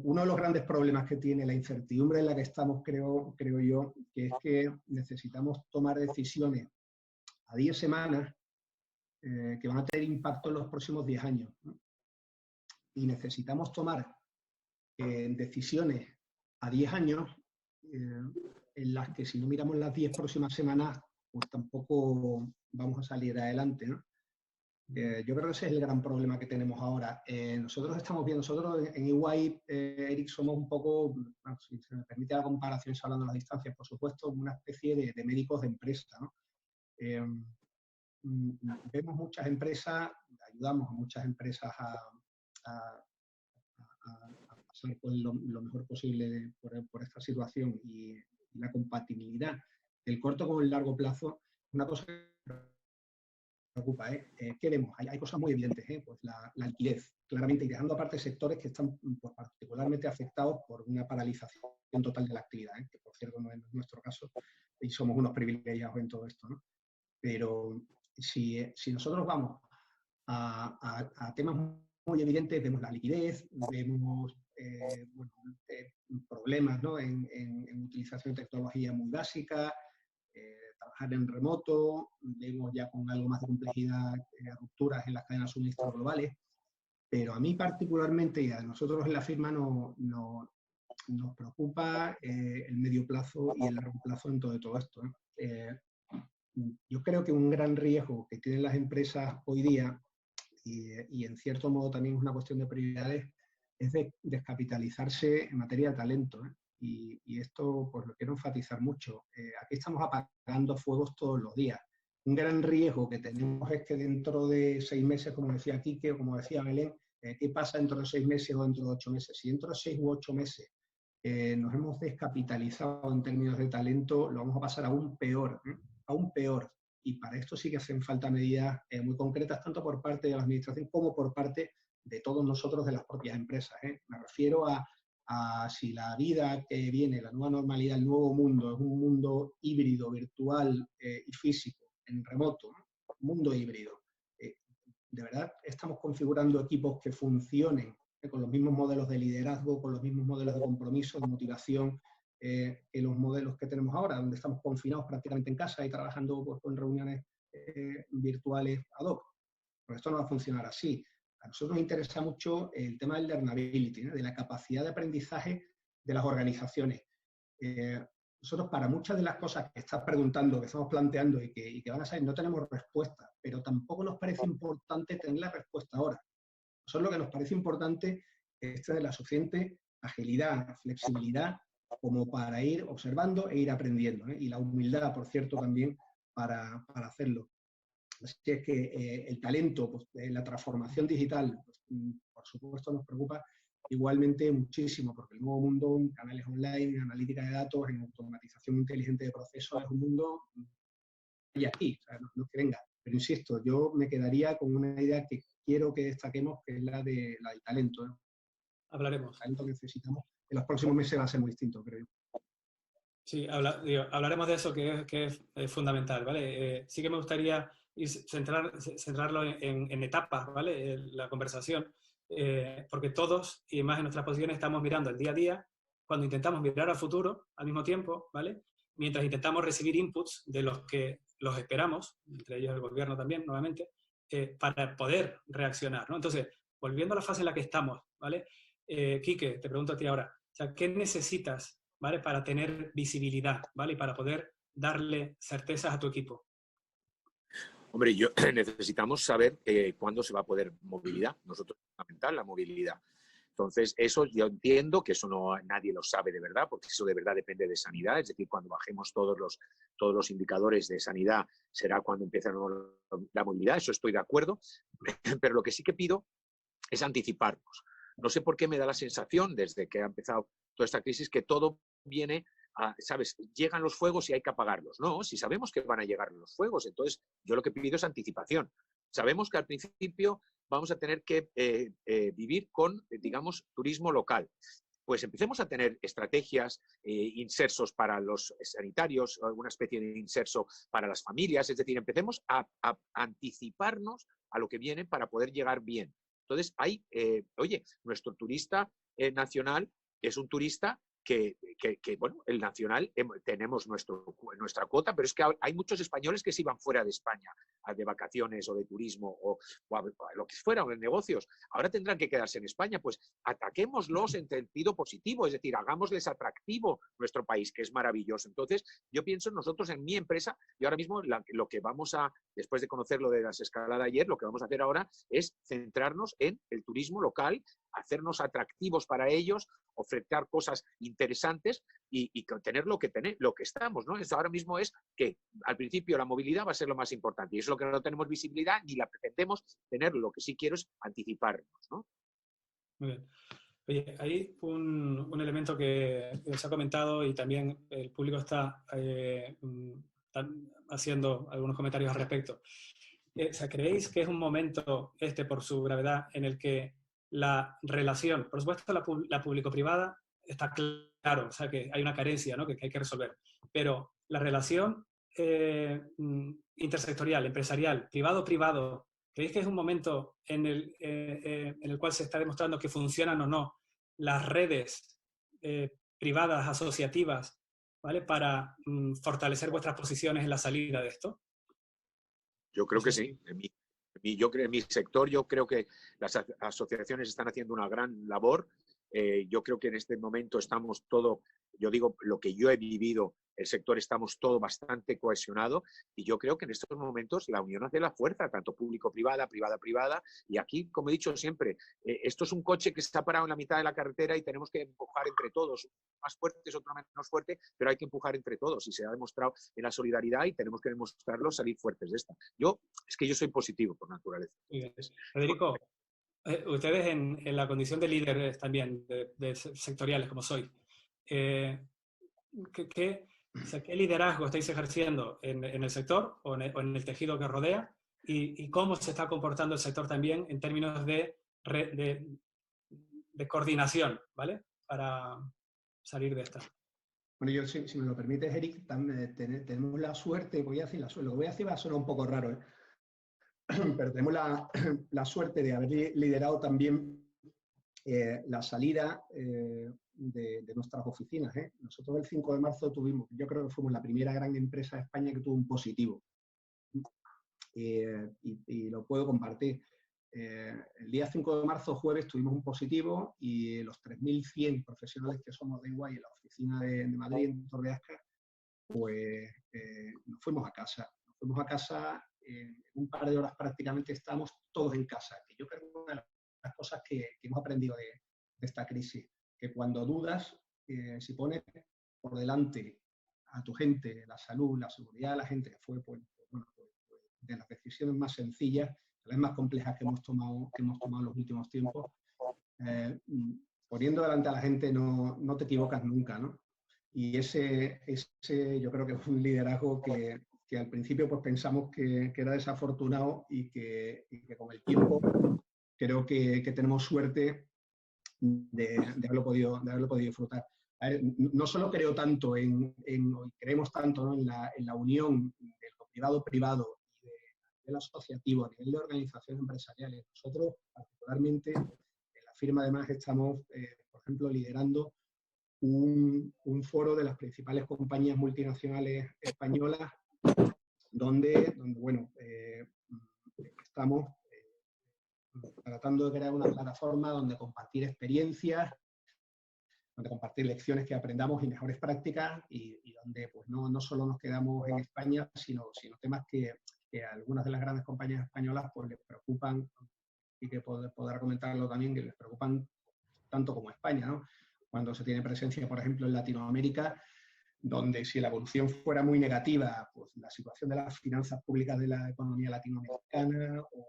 Uno de los grandes problemas que tiene la incertidumbre en la que estamos, creo yo, que es que necesitamos tomar decisiones a 10 semanas que van a tener impacto en los próximos 10 años, ¿no? Y necesitamos tomar decisiones a 10 años en las que si no miramos las 10 próximas semanas, pues tampoco vamos a salir adelante, ¿no? Yo creo que ese es el gran problema que tenemos ahora. Nosotros estamos viendo, nosotros en EY, Eric, somos un poco, si se me permite la comparación, hablando de las distancias, por supuesto, una especie de médicos de empresa, ¿no? Vemos muchas empresas, ayudamos a muchas empresas a pasar por lo mejor posible por esta situación y la compatibilidad del corto con el largo plazo, una cosa que me preocupa, ¿qué vemos? Hay cosas muy evidentes, pues la liquidez, claramente, y dejando aparte sectores que están pues, particularmente afectados por una paralización total de la actividad, que por cierto no es nuestro caso, y somos unos privilegiados en todo esto, ¿no? Pero si nosotros vamos a temas muy evidentes, vemos la liquidez, vemos problemas, ¿no? en utilización de tecnología muy básica, trabajar en remoto, vemos ya con algo más de complejidad rupturas en las cadenas de suministro globales, pero a mí particularmente y a nosotros en la firma nos preocupa el medio plazo y el largo plazo en todo esto, ¿no? Yo creo que un gran riesgo que tienen las empresas hoy día, y en cierto modo también es una cuestión de prioridades, es de descapitalizarse en materia de talento, ¿eh? Y esto pues lo quiero enfatizar mucho. Aquí estamos apagando fuegos todos los días. Un gran riesgo que tenemos es que dentro de 6 meses, como decía Quique o como decía Belén, ¿qué pasa dentro de 6 meses o dentro de 8 meses? Si dentro de 6 u 8 meses nos hemos descapitalizado en términos de talento, lo vamos a pasar aún peor, ¿eh? Aún peor. Y para esto sí que hacen falta medidas muy concretas, tanto por parte de la administración como por parte de todos nosotros, de las propias empresas, ¿eh? Me refiero a si la vida que viene, la nueva normalidad, el nuevo mundo, es un mundo híbrido, virtual y físico, en remoto, ¿no? Mundo híbrido. De verdad, estamos configurando equipos que funcionen con los mismos modelos de liderazgo, con los mismos modelos de compromiso, de motivación, que los modelos que tenemos ahora, donde estamos confinados prácticamente en casa y trabajando pues, con reuniones virtuales ad hoc. Pero esto no va a funcionar así. A nosotros nos interesa mucho el tema del learnability, ¿no? De la capacidad de aprendizaje las organizaciones. Nosotros para muchas de las cosas que estás preguntando, que estamos planteando y que van a salir, no tenemos respuesta, pero tampoco nos parece importante tener la respuesta ahora. Nosotros lo que nos parece importante es tener la suficiente agilidad, flexibilidad, como para ir observando e ir aprendiendo, ¿eh? Y la humildad, por cierto, también para hacerlo. Así es que el talento, pues, la transformación digital, pues, por supuesto nos preocupa igualmente muchísimo, porque el nuevo mundo en canales online, en analítica de datos, en automatización inteligente de procesos, es un mundo y aquí, o sea, no que venga. Pero insisto, yo me quedaría con una idea que quiero que destaquemos, que es la del talento, ¿no? Hablaremos. El talento que necesitamos en los próximos meses va a ser muy distinto, creo yo. Sí, hablaremos de eso, que es fundamental, ¿vale? Sí que me gustaría centrarlo en etapas, ¿vale? La conversación, porque todos, y más en nuestras posiciones, estamos mirando el día a día, cuando intentamos mirar al futuro al mismo tiempo, ¿vale? Mientras intentamos recibir inputs de los que los esperamos, entre ellos el gobierno también, nuevamente, para poder reaccionar, ¿no? Entonces, volviendo a la fase en la que estamos, ¿vale? Quique, te pregunto a ti ahora, o sea, ¿qué necesitas, ¿vale? Para tener visibilidad, ¿vale? Y para poder darle certezas a tu equipo. Hombre, necesitamos saber cuándo se va a poder movilidad. Nosotros es fundamental la movilidad. Entonces, eso yo entiendo que eso no nadie lo sabe de verdad, porque eso de verdad depende de sanidad. Es decir, cuando bajemos todos los indicadores de sanidad será cuando empiece la movilidad. Eso estoy de acuerdo. Pero lo que sí que pido es anticiparnos. No sé por qué me da la sensación, desde que ha empezado toda esta crisis, que todo viene ¿sabes? Llegan los fuegos y hay que apagarlos. No, si sabemos que van a llegar los fuegos, entonces yo lo que pido es anticipación. Sabemos que al principio vamos a tener que vivir con, digamos, turismo local. Pues empecemos a tener estrategias, insersos para los sanitarios, alguna especie de inserso para las familias, es decir, empecemos a anticiparnos a lo que viene para poder llegar bien. Entonces, oye, nuestro turista nacional es un turista que bueno, el nacional tenemos nuestra cuota, pero es que hay muchos españoles que se iban fuera de España de vacaciones o de turismo o a lo que fuera, o de negocios. Ahora tendrán que quedarse en España, pues ataquémoslos en sentido positivo, es decir, hagámosles atractivo nuestro país, que es maravilloso. Entonces, yo pienso nosotros en mi empresa y ahora mismo lo que vamos a, después de conocer lo de la escalada ayer, lo que vamos a hacer ahora es centrarnos en el turismo local, hacernos atractivos para ellos, ofrecer cosas interesantes y tener lo que estamos, ¿no? Ahora mismo es que al principio la movilidad va a ser lo más importante y eso es lo que no tenemos visibilidad ni la pretendemos tener. Lo que sí quiero es anticiparnos, ¿no? Muy bien. Oye, hay un elemento que se ha comentado y también el público está haciendo algunos comentarios al respecto. O sea, ¿creéis que es un momento, por su gravedad, en el que la relación, por supuesto la público-privada está claro, o sea, que hay una carencia, ¿no? que hay que resolver, pero la relación intersectorial, empresarial, privado-privado, ¿creéis que es un momento en el cual se está demostrando que funcionan o no las redes privadas, asociativas, ¿vale? Para fortalecer vuestras posiciones en la salida de esto? Yo creo que sí. En mi sector yo creo que las asociaciones están haciendo una gran labor. Yo creo que en este momento estamos todo, yo digo lo que yo he vivido, el sector estamos todo bastante cohesionado y yo creo que en estos momentos la unión hace la fuerza, tanto público-privada, privada-privada, y aquí, como he dicho siempre, esto es un coche que está parado en la mitad de la carretera y tenemos que empujar entre todos, más fuertes, otro menos fuerte, pero hay que empujar entre todos y se ha demostrado en la solidaridad y tenemos que demostrarlo, salir fuertes de esta. Es que yo soy positivo por naturaleza. Federico, ustedes en la condición de líderes también, de sectoriales como soy, ¿qué liderazgo estáis ejerciendo en el sector o en el tejido que rodea? Y cómo se está comportando el sector también en términos de coordinación, ¿vale? Para salir de esta. Bueno, yo, si me lo permites, Eric, tenemos la suerte, lo que voy a decir va a sonar un poco raro, pero tenemos la suerte de haber liderado también la salida de nuestras oficinas. Nosotros el 5 de marzo yo creo que fuimos la primera gran empresa de España que tuvo un positivo. Y lo puedo compartir. el día 5 de marzo, jueves, tuvimos un positivo y los 3.100 profesionales que somos de EY en la oficina de Madrid, en Torreasca, pues nos fuimos a casa. Nos fuimos a casa, en un par de horas prácticamente estábamos todos en casa. Que yo creo que una de las cosas que hemos aprendido de esta crisis, que cuando dudas, si pones por delante a tu gente, la salud, la seguridad de la gente, que fue pues, de las decisiones más sencillas, las más complejas que hemos tomado en los últimos tiempos, poniendo delante a la gente no te equivocas nunca, ¿no? Y ese yo creo que es un liderazgo que al principio pues pensamos que era desafortunado y que con el tiempo creo que tenemos suerte de haberlo podido disfrutar. A ver, no solo creo tanto creemos tanto, ¿no?, en la unión de lo privado-privado y de lo asociativo a nivel de organizaciones empresariales. Nosotros, particularmente, en la firma además estamos, por ejemplo, liderando un foro de las principales compañías multinacionales españolas donde bueno, estamos tratando de crear una plataforma donde compartir experiencias, donde compartir lecciones que aprendamos y mejores prácticas y donde pues, no solo nos quedamos en España, sino temas que a algunas de las grandes compañías españolas pues, les preocupan y que podrá comentarlo también, que les preocupan tanto como España, ¿no? Cuando se tiene presencia, por ejemplo, en Latinoamérica, donde si la evolución fuera muy negativa, pues la situación de las finanzas públicas de la economía latinoamericana o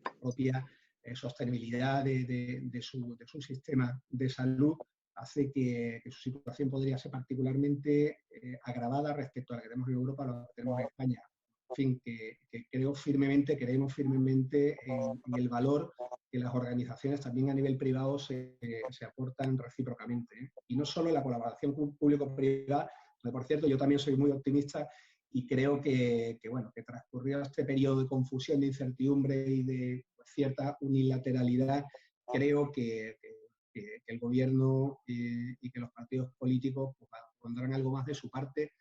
la propia sostenibilidad de su sistema de salud hace que su situación podría ser particularmente agravada respecto a la que tenemos en Europa o la que tenemos en España. En fin, que creemos firmemente en el valor que las organizaciones también a nivel privado se aportan recíprocamente, ¿eh? Y no solo la colaboración público-privada, donde por cierto yo también soy muy optimista y creo que transcurrido este periodo de confusión, de incertidumbre y de cierta unilateralidad, creo que el gobierno y que los partidos políticos pues, pondrán algo más de su parte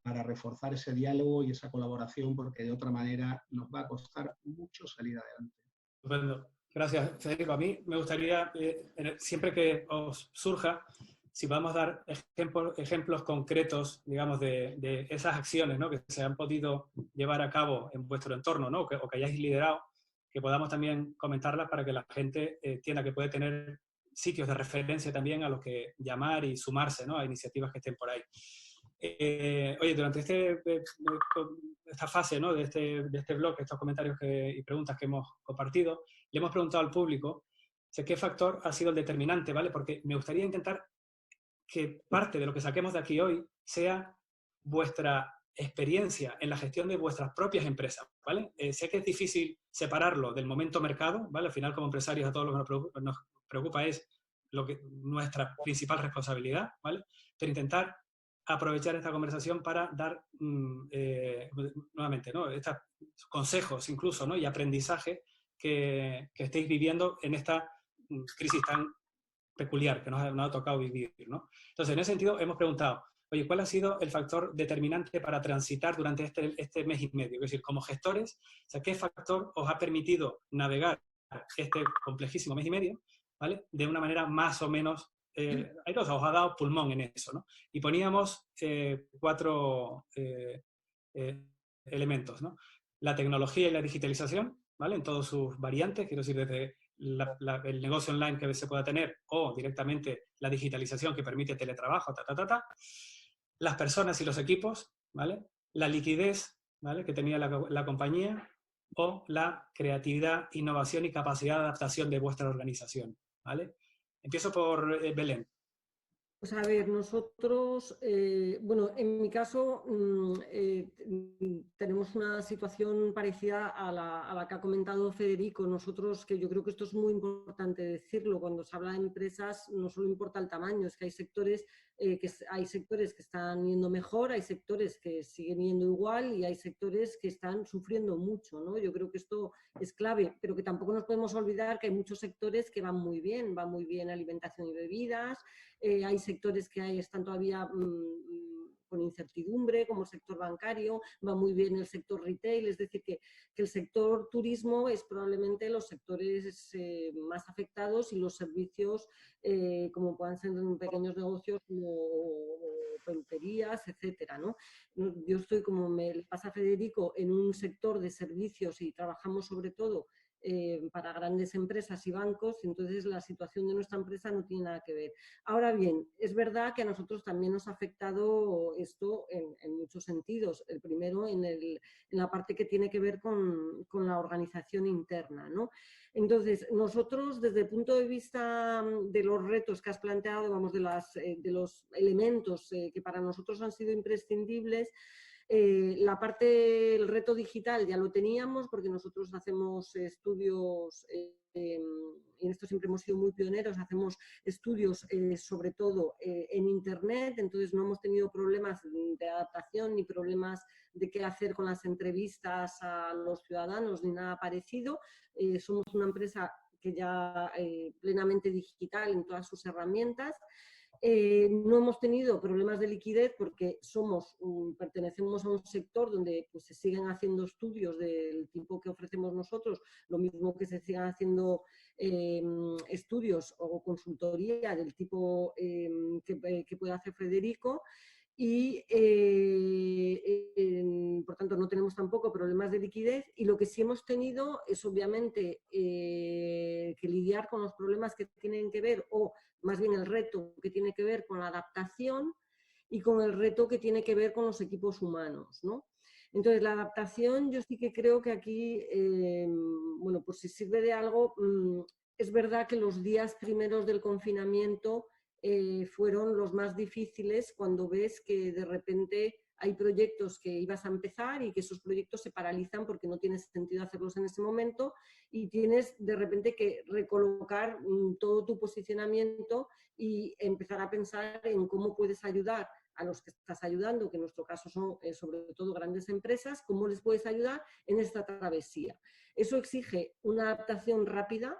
para reforzar ese diálogo y esa colaboración, porque de otra manera nos va a costar mucho salir adelante. Estupendo. Gracias, Federico. A mí me gustaría, siempre que os surja, si podemos dar ejemplos concretos, digamos, de esas acciones, ¿no?, que se han podido llevar a cabo en vuestro entorno, ¿no?, o que hayáis liderado, que podamos también comentarlas para que la gente entienda que puede tener sitios de referencia también a los que llamar y sumarse, ¿no?, a iniciativas que estén por ahí. Oye, durante esta fase, ¿no?, de este blog, estos comentarios y preguntas que hemos compartido, le hemos preguntado al público qué factor ha sido el determinante, ¿vale? Porque me gustaría intentar que parte de lo que saquemos de aquí hoy sea vuestra experiencia en la gestión de vuestras propias empresas, ¿vale? Sé que es difícil separarlo del momento mercado, ¿vale? Al final, como empresarios, a todos lo que nos preocupa es nuestra principal responsabilidad, ¿vale? Pero intentar aprovechar esta conversación para dar nuevamente, ¿no?, estos consejos incluso, ¿no?, y aprendizaje que estéis viviendo en esta crisis tan peculiar que nos ha tocado vivir, ¿no? Entonces, en ese sentido, hemos preguntado, oye, ¿cuál ha sido el factor determinante para transitar durante este mes y medio? Es decir, como gestores, o sea, ¿qué factor os ha permitido navegar este complejísimo mes y medio, ¿vale?, de una manera más o menos os ha dado pulmón en eso, ¿no? Y poníamos 4 elementos, ¿no? La tecnología y la digitalización, ¿vale?, en todas sus variantes, quiero decir, desde el negocio online que se pueda tener o directamente la digitalización que permite teletrabajo, las personas y los equipos, ¿vale?, la liquidez, ¿vale?, que tenía la compañía, o la creatividad, innovación y capacidad de adaptación de vuestra organización, ¿vale? Empiezo por Belén. Pues a ver, nosotros, bueno, en mi caso tenemos una situación parecida a la que ha comentado Federico. Nosotros, que yo creo que esto es muy importante decirlo, cuando se habla de empresas no solo importa el tamaño, es que hay sectores que están yendo mejor, hay sectores que siguen yendo igual y hay sectores que están sufriendo mucho, ¿no? Yo creo que esto es clave, pero que tampoco nos podemos olvidar que hay muchos sectores que van muy bien alimentación y bebidas, hay sectores que están todavía con incertidumbre, como el sector bancario, va muy bien el sector retail, es decir, que el sector turismo es probablemente los sectores más afectados y los servicios, como puedan ser pequeños negocios como peluquerías, etcétera, ¿no? Yo estoy, como me pasa a Federico, en un sector de servicios y trabajamos sobre todo para grandes empresas y bancos, entonces la situación de nuestra empresa no tiene nada que ver. Ahora bien, es verdad que a nosotros también nos ha afectado esto en muchos sentidos. El primero en la parte que tiene que ver con la organización interna, ¿no? Entonces, nosotros desde el punto de vista de los retos que has planteado, vamos, de los elementos que para nosotros han sido imprescindibles, la parte, el reto digital ya lo teníamos porque nosotros hacemos estudios, y en esto siempre hemos sido muy pioneros, hacemos estudios sobre todo en Internet, entonces no hemos tenido problemas de adaptación ni problemas de qué hacer con las entrevistas a los ciudadanos ni nada parecido. Somos una empresa que ya plenamente digital en todas sus herramientas. No hemos tenido problemas de liquidez porque pertenecemos a un sector donde pues, se siguen haciendo estudios del tipo que ofrecemos nosotros, lo mismo que se sigan haciendo estudios o consultoría del tipo que puede hacer Federico. Y, por tanto, no tenemos tampoco problemas de liquidez y lo que sí hemos tenido es, obviamente, que lidiar con los problemas que tienen que ver, o más bien el reto que tiene que ver con la adaptación y con el reto que tiene que ver con los equipos humanos, ¿no? Entonces, la adaptación, yo sí que creo que aquí, bueno, pues si sirve de algo, es verdad que los días primeros del confinamiento fueron los más difíciles cuando ves que de repente hay proyectos que ibas a empezar y que esos proyectos se paralizan porque no tiene sentido hacerlos en ese momento y tienes de repente que recolocar todo tu posicionamiento y empezar a pensar en cómo puedes ayudar a los que estás ayudando, que en nuestro caso son sobre todo grandes empresas, cómo les puedes ayudar en esta travesía. Eso exige una adaptación rápida,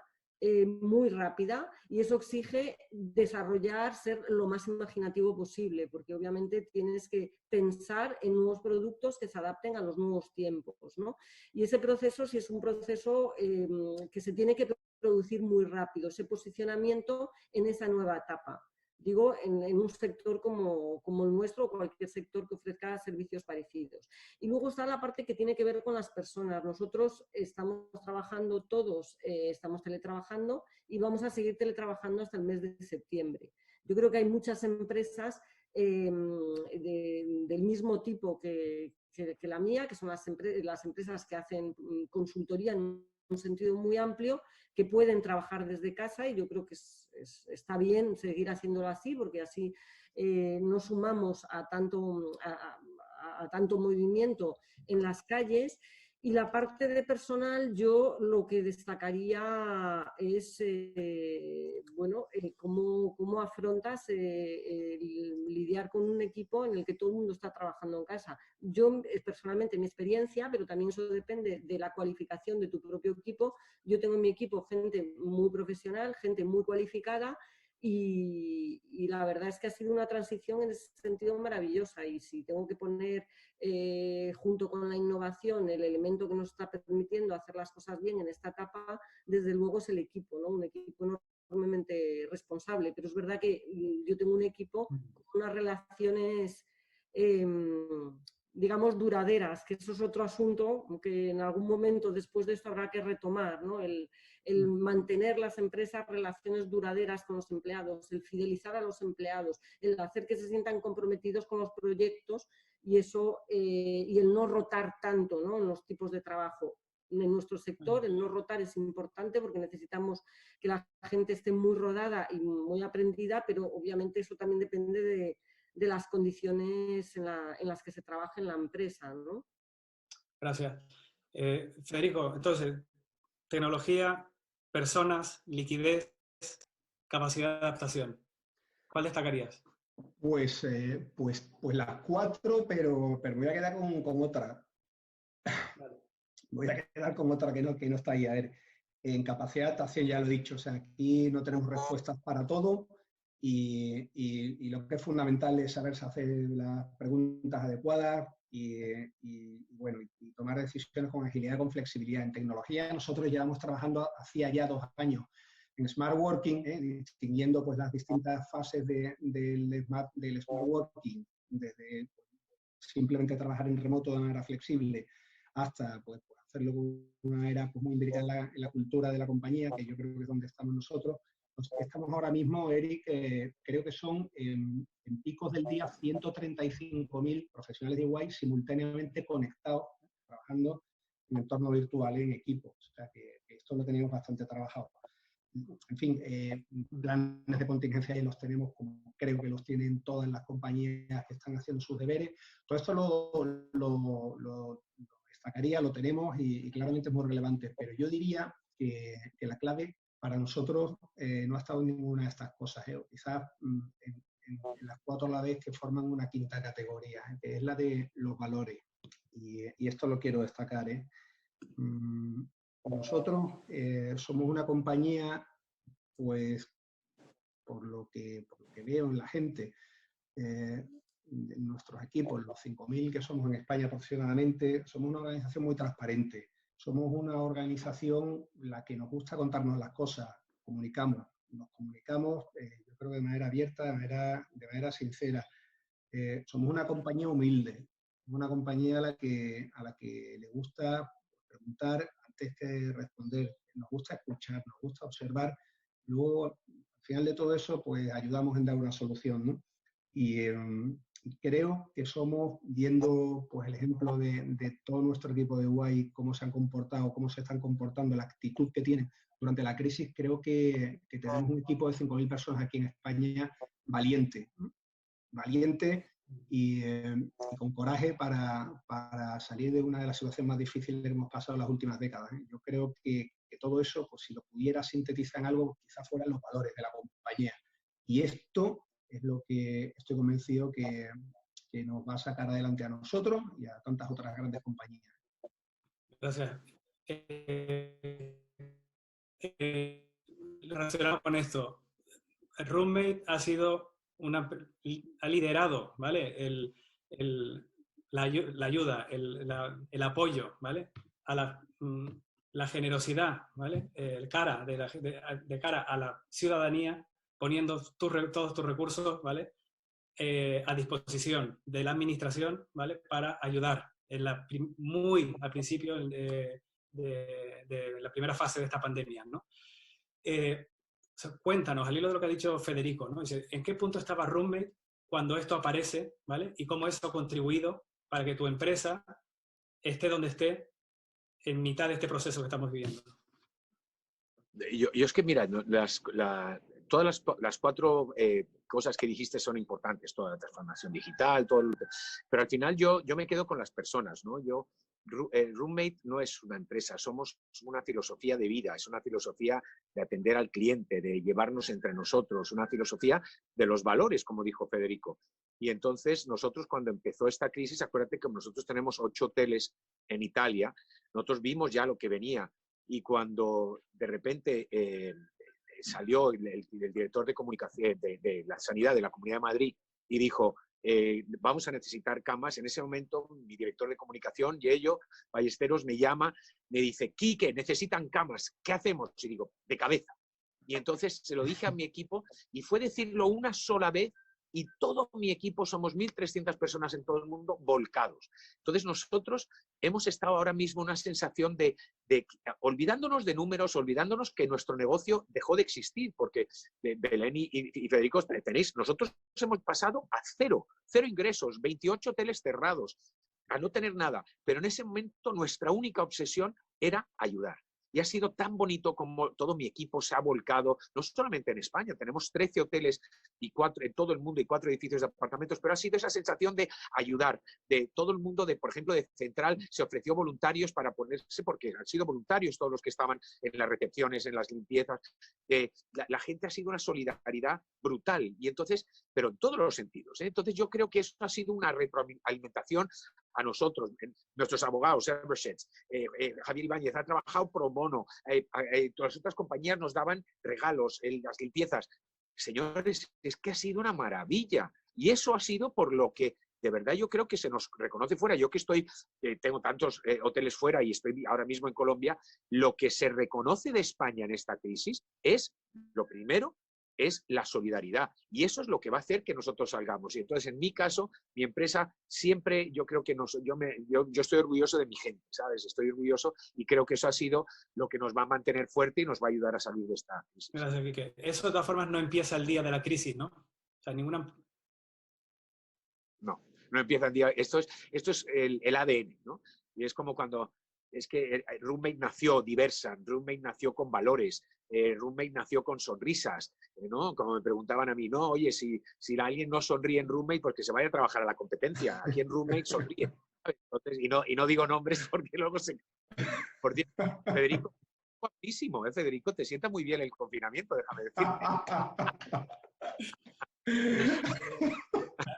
muy rápida, y eso exige desarrollar, ser lo más imaginativo posible, porque obviamente tienes que pensar en nuevos productos que se adapten a los nuevos tiempos, ¿no? Y ese proceso sí es un proceso que se tiene que producir muy rápido, ese posicionamiento en esa nueva etapa. Digo, en un sector como el nuestro o cualquier sector que ofrezca servicios parecidos. Y luego está la parte que tiene que ver con las personas. Nosotros estamos trabajando todos, estamos teletrabajando y vamos a seguir teletrabajando hasta el mes de septiembre. Yo creo que hay muchas empresas del mismo tipo que la mía, que son las empresas que hacen consultoría en un sentido muy amplio, que pueden trabajar desde casa y yo creo que está bien seguir haciéndolo así porque así nos sumamos a tanto movimiento en las calles. Y la parte de personal, yo lo que destacaría es, bueno, cómo afrontas lidiar con un equipo en el que todo el mundo está trabajando en casa. Yo, personalmente, mi experiencia, pero también eso depende de la cualificación de tu propio equipo. Yo tengo en mi equipo gente muy profesional, gente muy cualificada, y la verdad es que ha sido una transición en ese sentido maravillosa. Y si tengo que poner junto con la innovación el elemento que nos está permitiendo hacer las cosas bien en esta etapa, desde luego es el equipo, ¿no? Un equipo enormemente responsable, pero es verdad que yo tengo un equipo con unas relaciones digamos duraderas, que eso es otro asunto que en algún momento después de esto habrá que retomar, ¿no? El mantener las empresas relaciones duraderas con los empleados, el fidelizar a los empleados, el hacer que se sientan comprometidos con los proyectos y eso, y el no rotar tanto, ¿no? En los tipos de trabajo. En nuestro sector el no rotar es importante porque necesitamos que la gente esté muy rodada y muy aprendida, pero obviamente eso también depende de las condiciones en las que se trabaja en la empresa, ¿no? Gracias. Federico, entonces, tecnología, personas, liquidez, capacidad de adaptación. ¿Cuál destacarías? Pues las 4, pero me voy a quedar con otra. Vale. Voy a quedar con otra que no está ahí. A ver, en capacidad de adaptación ya lo he dicho, o sea, aquí no tenemos respuestas para todo y lo que es fundamental es saberse hacer las preguntas adecuadas bueno, y tomar decisiones con agilidad, con flexibilidad. En tecnología nosotros llevamos trabajando hacía ya 2 años en Smart Working, distinguiendo pues, las distintas fases del Smart Working, desde simplemente trabajar en remoto de manera flexible hasta pues, hacerlo de una manera pues, muy imbricada en la cultura de la compañía, que yo creo que es donde estamos nosotros. Estamos ahora mismo, Eric, creo que son en picos del día 135.000 profesionales de EY simultáneamente conectados, trabajando en entorno virtual, en equipos. O sea que esto lo tenemos bastante trabajado. En fin, planes de contingencia ahí los tenemos, como creo que los tienen todas las compañías que están haciendo sus deberes. Todo esto lo destacaría, lo tenemos y claramente es muy relevante. Pero yo diría que la clave para nosotros no ha estado en ninguna de estas cosas. Quizás en las 4 a la vez que forman una quinta categoría, que es la de los valores. Y esto lo quiero destacar. Nosotros somos una compañía, pues, por lo que veo en la gente, en nuestros equipos, los 5.000 que somos en España aproximadamente, somos una organización muy transparente. Somos una organización en la que nos gusta contarnos las cosas, nos comunicamos, yo creo que de manera abierta, de manera sincera. Somos una compañía humilde, una compañía a la que le gusta preguntar antes que responder, nos gusta escuchar, nos gusta observar, luego al final de todo eso pues ayudamos en dar una solución, ¿no? Y creo que somos, viendo pues, el ejemplo de todo nuestro equipo de EY, cómo se han comportado, cómo se están comportando, la actitud que tienen durante la crisis, creo que tenemos un equipo de 5.000 personas aquí en España valiente, ¿no? Valiente y con coraje para salir de una de las situaciones más difíciles que hemos pasado en las últimas décadas. Yo creo que todo eso, pues, si lo pudiera sintetizar en algo, quizás fueran los valores de la compañía. Y esto es lo que estoy convencido que nos va a sacar adelante a nosotros y a tantas otras grandes compañías. Gracias. Relacionado con esto, Roommate ha liderado, ¿vale? La ayuda, el apoyo, ¿vale? A la generosidad, ¿vale? De cara a la ciudadanía, poniendo todos tus recursos, ¿vale? A disposición de la administración, ¿vale? Para ayudar muy al principio de la primera fase de esta pandemia, ¿no? Cuéntanos, al hilo de lo que ha dicho Federico, ¿no? Dice, ¿en qué punto estaba Roommate cuando esto aparece, ¿vale? Y cómo eso ha contribuido para que tu empresa esté donde esté en mitad de este proceso que estamos viviendo. Yo es que, mira, todas las 4 cosas que dijiste son importantes, toda la transformación digital, pero al final yo me quedo con las personas, ¿no? Roommate no es una empresa, somos una filosofía de vida, es una filosofía de atender al cliente, de llevarnos entre nosotros, una filosofía de los valores, como dijo Federico. Y entonces nosotros, cuando empezó esta crisis, acuérdate que nosotros tenemos 8 hoteles en Italia, nosotros vimos ya lo que venía. Y cuando de repente salió el director de comunicación de la sanidad de la Comunidad de Madrid y dijo, vamos a necesitar camas, en ese momento mi director de comunicación, Yello Ballesteros, me llama, me dice, Quique, necesitan camas, ¿qué hacemos? Y digo, de cabeza. Y entonces se lo dije a mi equipo y fue decirlo una sola vez y todo mi equipo, somos 1.300 personas en todo el mundo, volcados. Entonces nosotros hemos estado ahora mismo en una sensación de olvidándonos de números, olvidándonos que nuestro negocio dejó de existir, porque Belén y Federico, nosotros hemos pasado a cero ingresos, 28 hoteles cerrados, a no tener nada, pero en ese momento nuestra única obsesión era ayudar. Y ha sido tan bonito como todo mi equipo se ha volcado, no solamente en España, tenemos 13 hoteles y 4 en todo el mundo y 4 edificios de apartamentos, pero ha sido esa sensación de ayudar, de todo el mundo, por ejemplo, de Central se ofreció voluntarios para ponerse, porque han sido voluntarios todos los que estaban en las recepciones, en las limpiezas. La gente ha sido una solidaridad brutal, y entonces, pero en todos los sentidos, ¿eh? Entonces yo creo que eso ha sido una retroalimentación a nosotros, nuestros abogados, Javier Ibáñez ha trabajado pro bono, todas las otras compañías nos daban regalos, las limpiezas. señores, es que ha sido una maravilla. Y eso ha sido por lo que, de verdad, yo creo que se nos reconoce fuera. Yo que tengo tantos hoteles fuera y estoy ahora mismo en Colombia, lo que se reconoce de España en esta crisis es, lo primero, es la solidaridad. Y eso es lo que va a hacer que nosotros salgamos. Y entonces, en mi caso, mi empresa siempre, yo creo que yo estoy orgulloso de mi gente, ¿sabes? Estoy orgulloso y creo que eso ha sido lo que nos va a mantener fuerte y nos va a ayudar a salir de esta crisis. Gracias, Quique. Eso, de todas formas, no empieza el día de la crisis, ¿no? O sea, ninguna... No empieza el día. Esto es el ADN, ¿no? Y es como cuando... Es que Roommate nació diversa, Roommate nació con valores, Roommate nació con sonrisas, ¿no? Como me preguntaban a mí, no, oye, si alguien no sonríe en Roommate, pues que se vaya a trabajar a la competencia. Aquí en Roommate sonríe. Entonces, y no digo nombres porque luego se... Por cierto, Federico, guapísimo, ¿eh? Federico, te sienta muy bien el confinamiento, déjame decirte.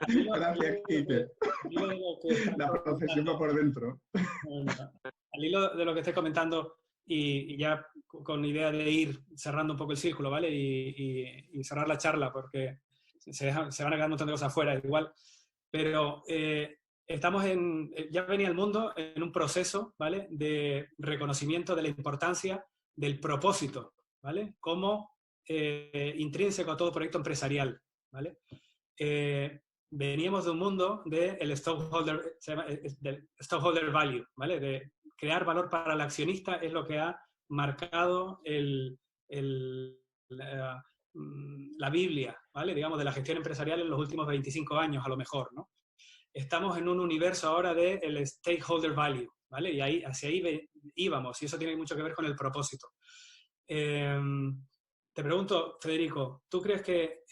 Gracias, Quique. La profesión va por dentro. Al hilo de lo que estés comentando, y ya con idea de ir cerrando un poco el círculo, ¿vale? Y cerrar la charla, porque se van a quedar un montón de cosas fuera igual. Pero ya venía el mundo en un proceso, ¿vale? De reconocimiento de la importancia del propósito, ¿vale? Como intrínseco a todo proyecto empresarial, ¿vale? Veníamos de un mundo del stockholder value, ¿vale? De crear valor para el accionista es lo que ha marcado la Biblia, ¿vale? Digamos, de la gestión empresarial en los últimos 25 años, a lo mejor, ¿no? Estamos en un universo ahora del stakeholder value, ¿vale? Y hacia ahí íbamos, y eso tiene mucho que ver con el propósito. Te pregunto, Federico, ¿tú crees que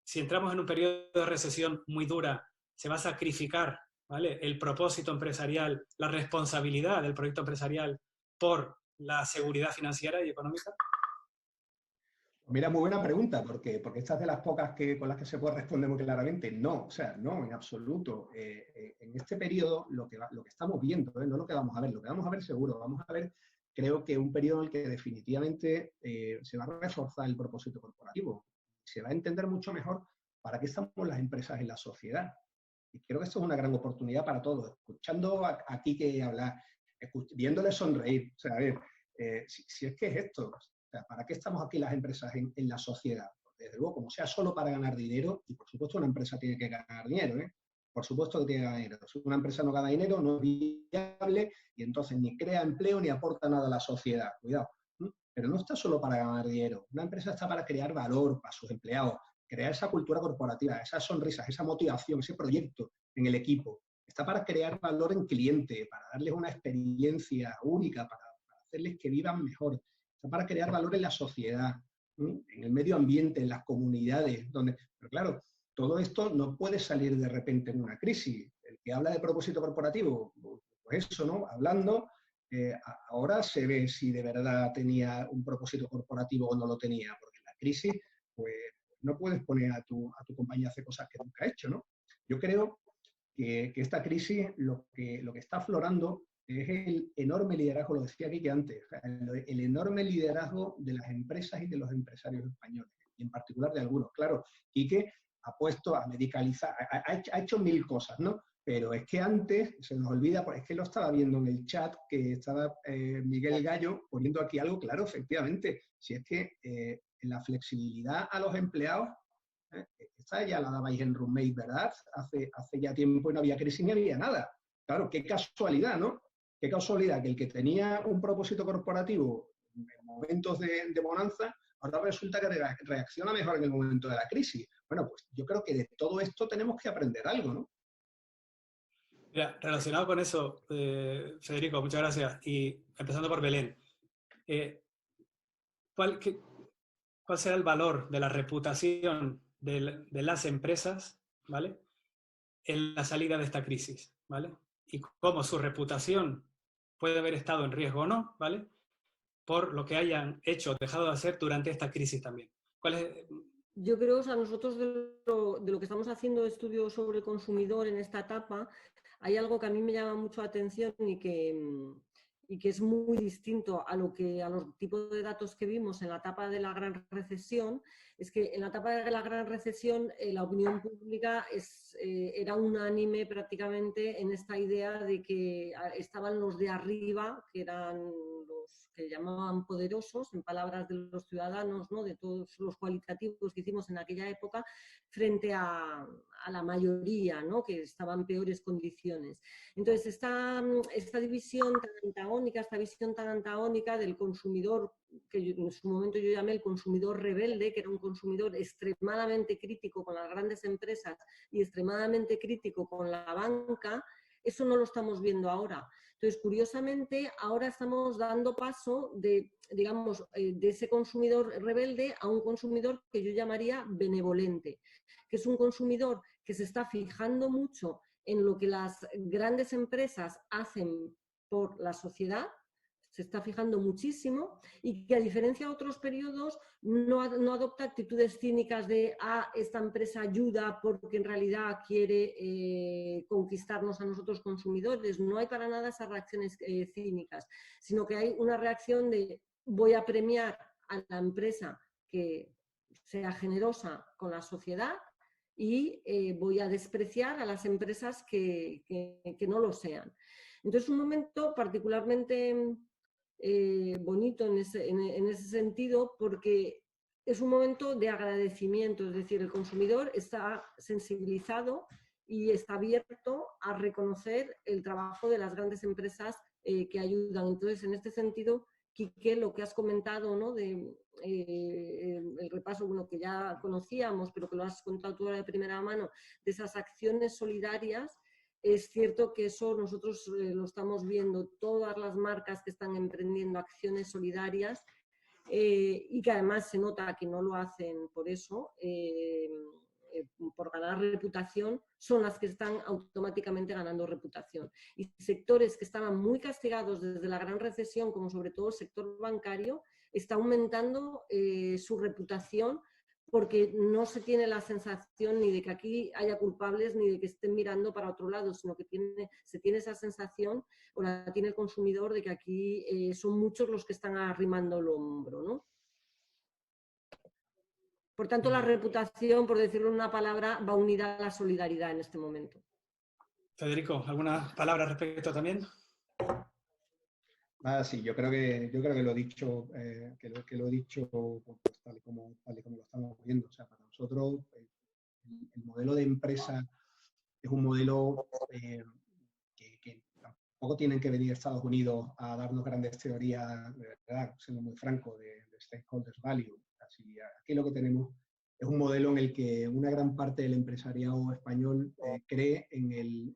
si entramos en un periodo de recesión muy dura, se va a sacrificar, ¿vale? El propósito empresarial, la responsabilidad del proyecto empresarial por la seguridad financiera y económica? Mira, muy buena pregunta, porque esta es de las pocas con las que se puede responder muy claramente. No, o sea, no, en absoluto. En este periodo, lo que estamos viendo, no lo que vamos a ver, lo que vamos a ver seguro, vamos a ver, creo que un periodo en el que definitivamente se va a reforzar el propósito corporativo. Se va a entender mucho mejor para qué estamos las empresas en la sociedad. Y creo que esto es una gran oportunidad para todos. Escuchando a Quique hablar, viéndole sonreír, o sea, a ver, si es que es esto, o sea, ¿para qué estamos aquí las empresas en la sociedad? Desde luego, como sea solo para ganar dinero, y por supuesto una empresa tiene que ganar dinero, ¿eh? Por supuesto que tiene que ganar dinero. Si una empresa no gana dinero, no es viable y entonces ni crea empleo ni aporta nada a la sociedad. Cuidado. Pero no está solo para ganar dinero. Una empresa está para crear valor para sus empleados, crear esa cultura corporativa, esas sonrisas, esa motivación, ese proyecto en el equipo. Está para crear valor en cliente, para darles una experiencia única, para hacerles que vivan mejor. Está para crear valor en la sociedad, en el medio ambiente, en las comunidades. Pero claro, todo esto no puede salir de repente en una crisis. El que habla de propósito corporativo, pues eso, ¿no? Hablando, ahora se ve si de verdad tenía un propósito corporativo o no lo tenía, porque en la crisis, pues no puedes poner a tu compañía a hacer cosas que nunca ha hecho, ¿no? Yo creo que esta crisis lo que está aflorando es el enorme liderazgo, lo decía Quique antes, el enorme liderazgo de las empresas y de los empresarios españoles, y en particular de algunos. Claro, Quique ha puesto a medicalizar, ha hecho mil cosas, ¿no? Pero es que antes, se nos olvida, es que lo estaba viendo en el chat, que estaba Miguel Gallo poniendo aquí algo claro, efectivamente, si es que la flexibilidad a los empleados, esta ya la dabais en Roommate, ¿verdad? Hace ya tiempo y no había crisis ni había nada. Claro, qué casualidad, ¿no? Qué casualidad que el que tenía un propósito corporativo en momentos de bonanza, ahora resulta que reacciona mejor en el momento de la crisis. Bueno, pues yo creo que de todo esto tenemos que aprender algo, ¿no? Mira, relacionado con eso, Federico, muchas gracias. Y empezando por Belén, ¿cuál será el valor de la reputación de las empresas, ¿vale?, en la salida de esta crisis, ¿vale? Y cómo su reputación puede haber estado en riesgo o no, ¿vale?, por lo que hayan hecho o dejado de hacer durante esta crisis también. Yo creo, o sea, nosotros de lo que estamos haciendo estudios sobre el consumidor en esta etapa, hay algo que a mí me llama mucho la atención y que y que es muy distinto a los tipos de datos que vimos en la etapa de la gran recesión, es que en la etapa de la gran recesión la opinión pública era unánime prácticamente en esta idea de que estaban los de arriba, que eran los que llamaban poderosos, en palabras de los ciudadanos, ¿no?, de todos los cualitativos que hicimos en aquella época, frente a la mayoría, ¿no?, que estaba en peores condiciones. Entonces, esta división tan antagónica, esta visión tan antagónica del consumidor, que en su momento yo llamé el consumidor rebelde, que era un consumidor extremadamente crítico con las grandes empresas y extremadamente crítico con la banca, eso no lo estamos viendo ahora. Entonces, curiosamente, ahora estamos dando paso de, digamos, de ese consumidor rebelde a un consumidor que yo llamaría benevolente, que es un consumidor que se está fijando mucho en lo que las grandes empresas hacen por la sociedad, se está fijando muchísimo, y que a diferencia de otros periodos no adopta actitudes cínicas de esta empresa ayuda porque en realidad quiere conquistarnos a nosotros consumidores. No hay para nada esas reacciones cínicas, sino que hay una reacción de voy a premiar a la empresa que sea generosa con la sociedad y voy a despreciar a las empresas que no lo sean. Entonces, es un momento particularmente bonito en ese sentido, porque es un momento de agradecimiento, es decir, el consumidor está sensibilizado y está abierto a reconocer el trabajo de las grandes empresas que ayudan. Entonces, en este sentido, Quique, lo que has comentado, ¿no?, de el repaso, bueno, que ya conocíamos, pero que lo has contado tú de primera mano, de esas acciones solidarias, es cierto que eso nosotros lo estamos viendo, todas las marcas que están emprendiendo acciones solidarias y que además se nota que no lo hacen por eso, por ganar reputación, son las que están automáticamente ganando reputación. Y sectores que estaban muy castigados desde la gran recesión, como sobre todo el sector bancario, está aumentando su reputación, porque no se tiene la sensación ni de que aquí haya culpables ni de que estén mirando para otro lado, sino que se tiene esa sensación, o la tiene el consumidor, de que aquí son muchos los que están arrimando el hombro, ¿no? Por tanto, la reputación, por decirlo en una palabra, va unida a la solidaridad en este momento. Federico, ¿alguna palabra respecto también? Sí, yo creo que lo he dicho, pues, tal y como lo estamos viendo. O sea, para nosotros el modelo de empresa es un modelo que tampoco tienen que venir Estados Unidos a darnos grandes teorías, de verdad, siendo muy franco, de stakeholders value. Así, aquí lo que tenemos es un modelo en el que una gran parte del empresariado español cree en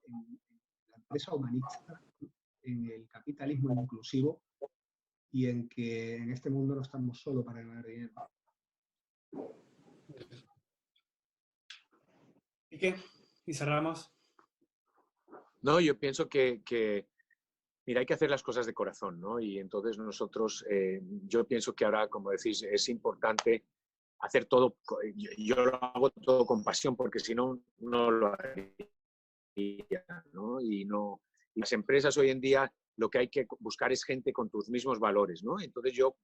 la empresa humanista, en el capitalismo inclusivo y en que en este mundo no estamos solo para ganar dinero. ¿Y qué? Y cerramos. No, yo pienso que mira, hay que hacer las cosas de corazón, ¿no? Y entonces nosotros, yo pienso que ahora, como decís, es importante hacer todo, yo lo hago todo con pasión, porque si no, no lo haría, ¿no? Y las empresas hoy en día lo que hay que buscar es gente con tus mismos valores, ¿no? Entonces yo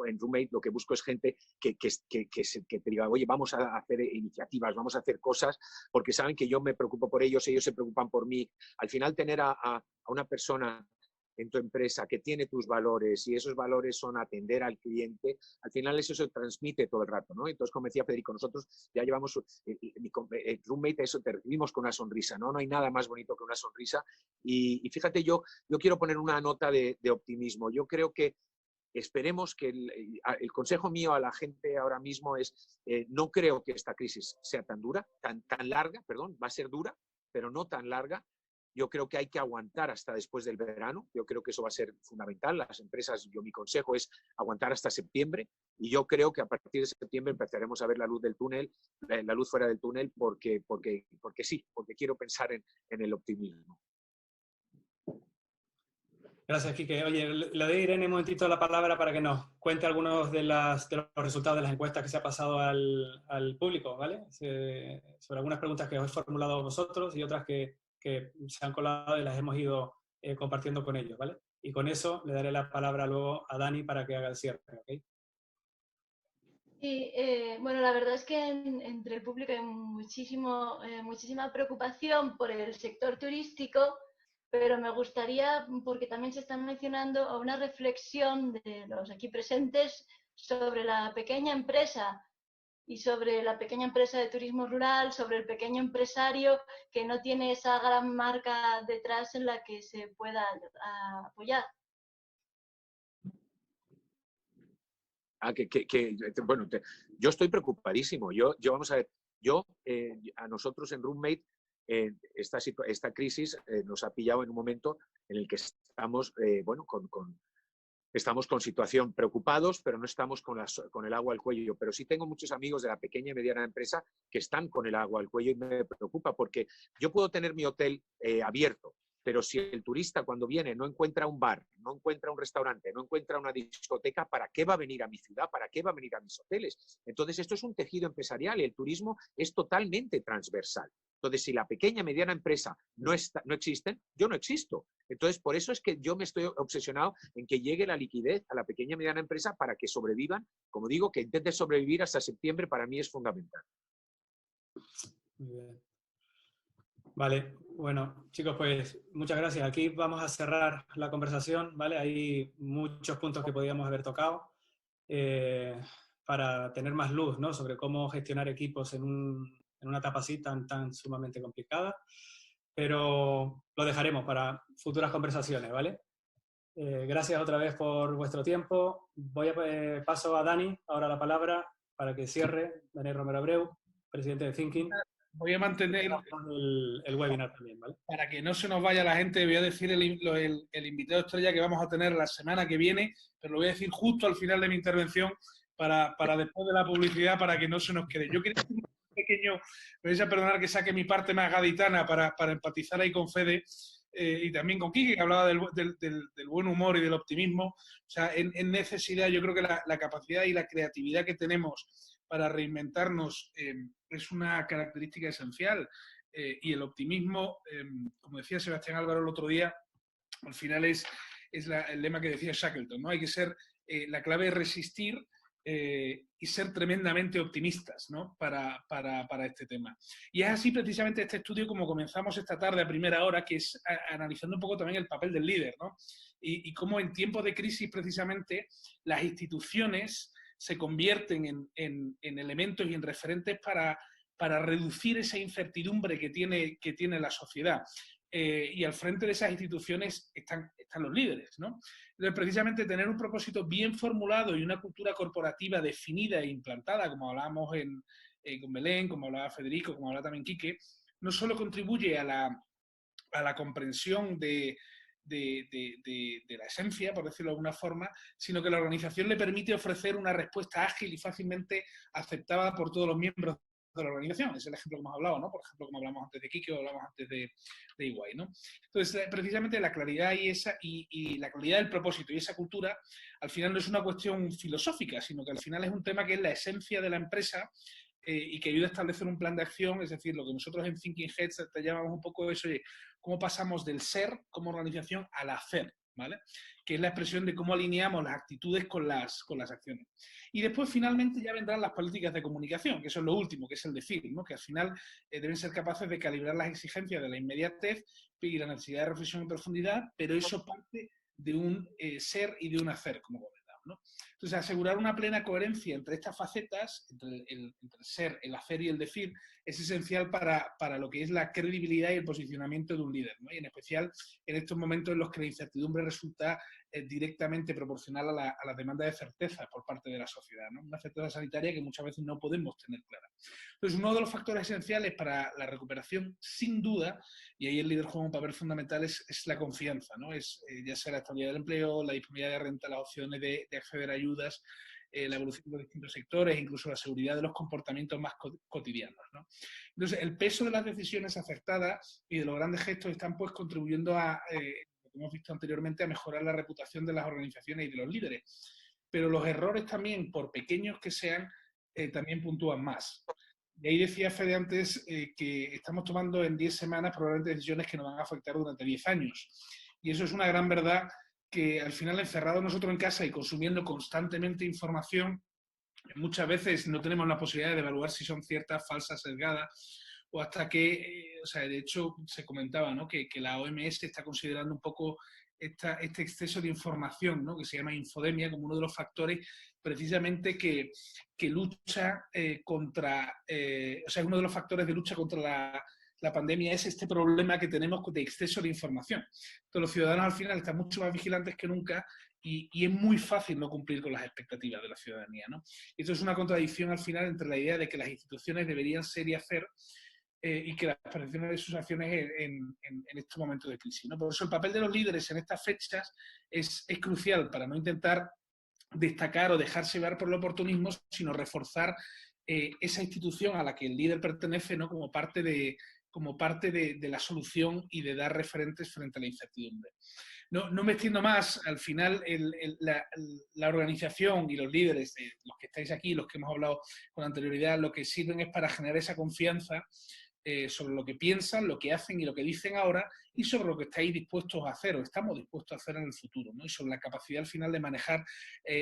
en Roommate lo que busco es gente que te diga, oye, vamos a hacer iniciativas, vamos a hacer cosas, porque saben que yo me preocupo por ellos, ellos se preocupan por mí. Al final tener a una persona en tu empresa que tiene tus valores y esos valores son atender al cliente, al final eso se transmite todo el rato, ¿no? Entonces, como decía Federico, nosotros ya llevamos, Roommate, eso te recibimos con una sonrisa, ¿no? No hay nada más bonito que una sonrisa. Y fíjate, yo quiero poner una nota de optimismo. Yo creo que esperemos que el consejo mío a la gente ahora mismo es, no creo que esta crisis sea tan dura, tan larga, perdón, va a ser dura, pero no tan larga. Yo creo que hay que aguantar hasta después del verano. Yo creo que eso va a ser fundamental. Las empresas, mi consejo es aguantar hasta septiembre. Y yo creo que a partir de septiembre empezaremos a ver la luz del túnel, la luz fuera del túnel, porque sí, porque quiero pensar en el optimismo. Gracias, Quique. Oye, le doy a Irene un momentito la palabra para que nos cuente algunos de los resultados de las encuestas que se ha pasado al público, ¿vale? Sobre algunas preguntas que os he formulado vosotros y otras que se han colado y las hemos ido compartiendo con ellos, ¿vale? Y con eso le daré la palabra luego a Dani para que haga el cierre, ¿ok? Sí, bueno, la verdad es que entre el público hay muchísima preocupación por el sector turístico, pero me gustaría, porque también se está mencionando, a una reflexión de los aquí presentes sobre la pequeña empresa y sobre la pequeña empresa de turismo rural, sobre el pequeño empresario que no tiene esa gran marca detrás en la que se pueda apoyar. Bueno, yo estoy preocupadísimo. Vamos a ver, a nosotros en Roommate, esta crisis nos ha pillado en un momento en el que estamos, estamos con situación preocupados, pero no estamos con el agua al cuello. Pero sí tengo muchos amigos de la pequeña y mediana empresa que están con el agua al cuello y me preocupa porque yo puedo tener mi hotel abierto, pero si el turista cuando viene no encuentra un bar, no encuentra un restaurante, no encuentra una discoteca, ¿para qué va a venir a mi ciudad? ¿Para qué va a venir a mis hoteles? Entonces, esto es un tejido empresarial y el turismo es totalmente transversal. Entonces, si la pequeña y mediana empresa no existen, yo no existo. Entonces, por eso es que yo me estoy obsesionado en que llegue la liquidez a la pequeña y mediana empresa para que sobrevivan. Como digo, que intenten sobrevivir hasta septiembre para mí es fundamental. Muy bien. Vale, bueno, chicos, pues muchas gracias. Aquí vamos a cerrar la conversación, ¿vale? Hay muchos puntos que podíamos haber tocado para tener más luz, ¿no? Sobre cómo gestionar equipos en una etapa así tan sumamente complicada, pero lo dejaremos para futuras conversaciones, ¿vale? Gracias otra vez por vuestro tiempo. Paso a Dani ahora la palabra para que cierre. Dani Romero Abreu, presidente de Thinking. Voy a mantener el webinar también, ¿vale? Para que no se nos vaya la gente, voy a decir el invitado estrella que vamos a tener la semana que viene, pero lo voy a decir justo al final de mi intervención para después de la publicidad, para que no se nos quede. Yo quería decir un pequeño, me vais a perdonar que saque mi parte más gaditana para empatizar ahí con Fede y también con Quique, que hablaba del buen humor y del optimismo. O sea, en necesidad, yo creo que la capacidad y la creatividad que tenemos para reinventarnos es una característica esencial. Y el optimismo, como decía Sebastián Álvaro el otro día, al final es el lema que decía Shackleton, ¿no? Hay que ser, la clave es resistir y ser tremendamente optimistas, ¿no? para este tema. Y es así precisamente este estudio como comenzamos esta tarde a primera hora, que es analizando un poco también el papel del líder, ¿no? Y cómo en tiempos de crisis precisamente las instituciones se convierten en elementos y en referentes para reducir esa incertidumbre que tiene la sociedad. Y al frente de esas instituciones están los líderes, ¿no? Entonces, precisamente tener un propósito bien formulado y una cultura corporativa definida e implantada, como hablábamos con Belén, como hablaba Federico, como hablaba también Quique, no solo contribuye a la comprensión de la esencia, por decirlo de alguna forma, sino que la organización le permite ofrecer una respuesta ágil y fácilmente aceptada por todos los miembros de la organización. Es el ejemplo que hemos hablado, ¿no? Por ejemplo, como hablamos antes de Kike o hablamos antes de EY, ¿no? Entonces, precisamente la claridad y la claridad del propósito y esa cultura, al final no es una cuestión filosófica, sino que al final es un tema que es la esencia de la empresa y que ayuda a establecer un plan de acción, es decir, lo que nosotros en Thinking Heads te llamamos un poco eso, oye, cómo pasamos del ser como organización al hacer, ¿vale? Que es la expresión de cómo alineamos las actitudes con las acciones. Y después, finalmente, ya vendrán las políticas de comunicación, que eso es lo último, que es el decir, ¿no? Que al final deben ser capaces de calibrar las exigencias de la inmediatez y la necesidad de reflexión en profundidad, pero eso parte de un ser y de un hacer como gobernador, ¿no? Entonces, asegurar una plena coherencia entre estas facetas, entre el ser, el hacer y el decir, es esencial para lo que es la credibilidad y el posicionamiento de un líder, ¿no? Y en especial en estos momentos en los que la incertidumbre resulta directamente proporcional a la demanda de certeza por parte de la sociedad, ¿no? Una certeza sanitaria que muchas veces no podemos tener clara. Entonces, uno de los factores esenciales para la recuperación, sin duda, y ahí el líder juega un papel fundamental, es la confianza, ¿no? Ya sea la estabilidad del empleo, la disponibilidad de renta, las opciones de acceder a ayudas, la evolución de los distintos sectores, incluso la seguridad de los comportamientos más cotidianos, ¿no? Entonces, el peso de las decisiones acertadas y de los grandes gestos están pues contribuyendo a, como hemos visto anteriormente, a mejorar la reputación de las organizaciones y de los líderes. Pero los errores también, por pequeños que sean, también puntúan más. Y ahí decía Fede antes que estamos tomando en 10 semanas probablemente decisiones que nos van a afectar durante 10 años. Y eso es una gran verdad que al final encerrados nosotros en casa y consumiendo constantemente información, muchas veces no tenemos la posibilidad de evaluar si son ciertas, falsas, sesgadas, o hasta que, o sea, de hecho se comentaba, ¿no?, que la OMS está considerando un poco este exceso de información, ¿no?, que se llama infodemia, como uno de los factores precisamente que lucha contra, o sea, uno de los factores de lucha contra la pandemia es este problema que tenemos de exceso de información. Entonces los ciudadanos al final están mucho más vigilantes que nunca y es muy fácil no cumplir con las expectativas de la ciudadanía, ¿no? Y esto es una contradicción al final entre la idea de que las instituciones deberían ser y hacer y que las percepciones de sus acciones en estos momentos de crisis, ¿no? Por eso el papel de los líderes en estas fechas es crucial para no intentar destacar o dejarse ver por el oportunismo, sino reforzar esa institución a la que el líder pertenece, ¿no?, como parte de la solución y de dar referentes frente a la incertidumbre. No me extiendo más. Al final, la organización y los líderes, los que estáis aquí, los que hemos hablado con anterioridad, lo que sirven es para generar esa confianza sobre lo que piensan, lo que hacen y lo que dicen ahora, y sobre lo que estáis dispuestos a hacer o estamos dispuestos a hacer en el futuro, ¿no? Y sobre la capacidad al final de manejar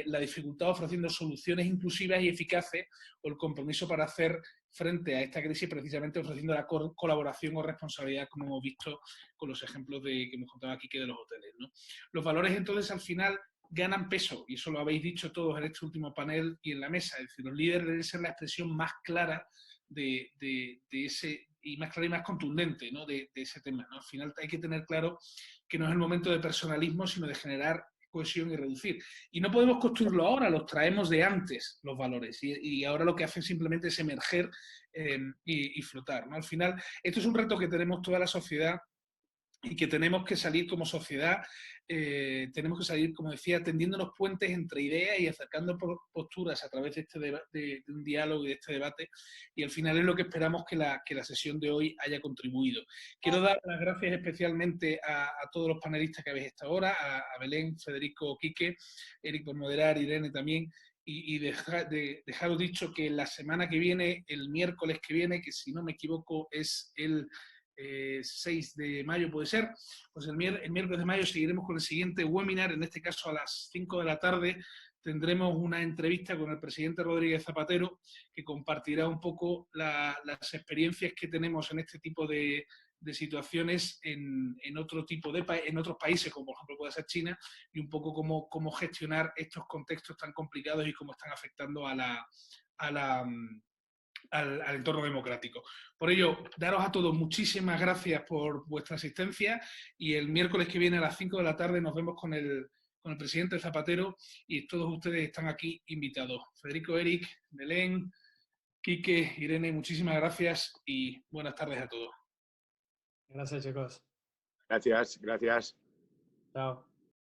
la dificultad ofreciendo soluciones inclusivas y eficaces, o el compromiso para hacer frente a esta crisis precisamente ofreciendo la colaboración o responsabilidad, como hemos visto con los ejemplos que hemos contado aquí, que de los hoteles, ¿no? Los valores entonces al final ganan peso, y eso lo habéis dicho todos en este último panel y en la mesa. Es decir, los líderes deben ser la expresión más clara de ese, y más clara y más contundente, ¿no?, de ese tema, ¿no? Al final hay que tener claro que no es el momento de personalismo, sino de generar cohesión y reducir. Y no podemos construirlo ahora, los traemos de antes, los valores, y ahora lo que hacen simplemente es emerger y flotar, ¿no? Al final, esto es un reto que tenemos toda la sociedad y que tenemos que salir como sociedad, tenemos que salir, como decía, tendiéndonos puentes entre ideas y acercando posturas a través de un diálogo y de este debate, y al final es lo que esperamos que la sesión de hoy haya contribuido. Quiero dar las gracias especialmente a todos los panelistas que habéis estado ahora, a Belén, Federico, Quique, Eric por moderar, Irene también, y dejaros dicho que la semana que viene, el miércoles que viene, que si no me equivoco es el 6 de mayo puede ser, pues el miércoles de mayo seguiremos con el siguiente webinar. En este caso a las 5 de la tarde tendremos una entrevista con el presidente Rodríguez Zapatero, que compartirá un poco las experiencias que tenemos en este tipo de situaciones en otros países, como por ejemplo puede ser China, y un poco cómo gestionar estos contextos tan complicados y cómo están afectando al entorno democrático. Por ello, daros a todos muchísimas gracias por vuestra asistencia, y el miércoles que viene a las 5 de la tarde nos vemos con el presidente Zapatero, y todos ustedes están aquí invitados. Federico, Eric, Belén, Quique, Irene, muchísimas gracias y buenas tardes a todos. Gracias, chicos. Gracias, gracias. Chao.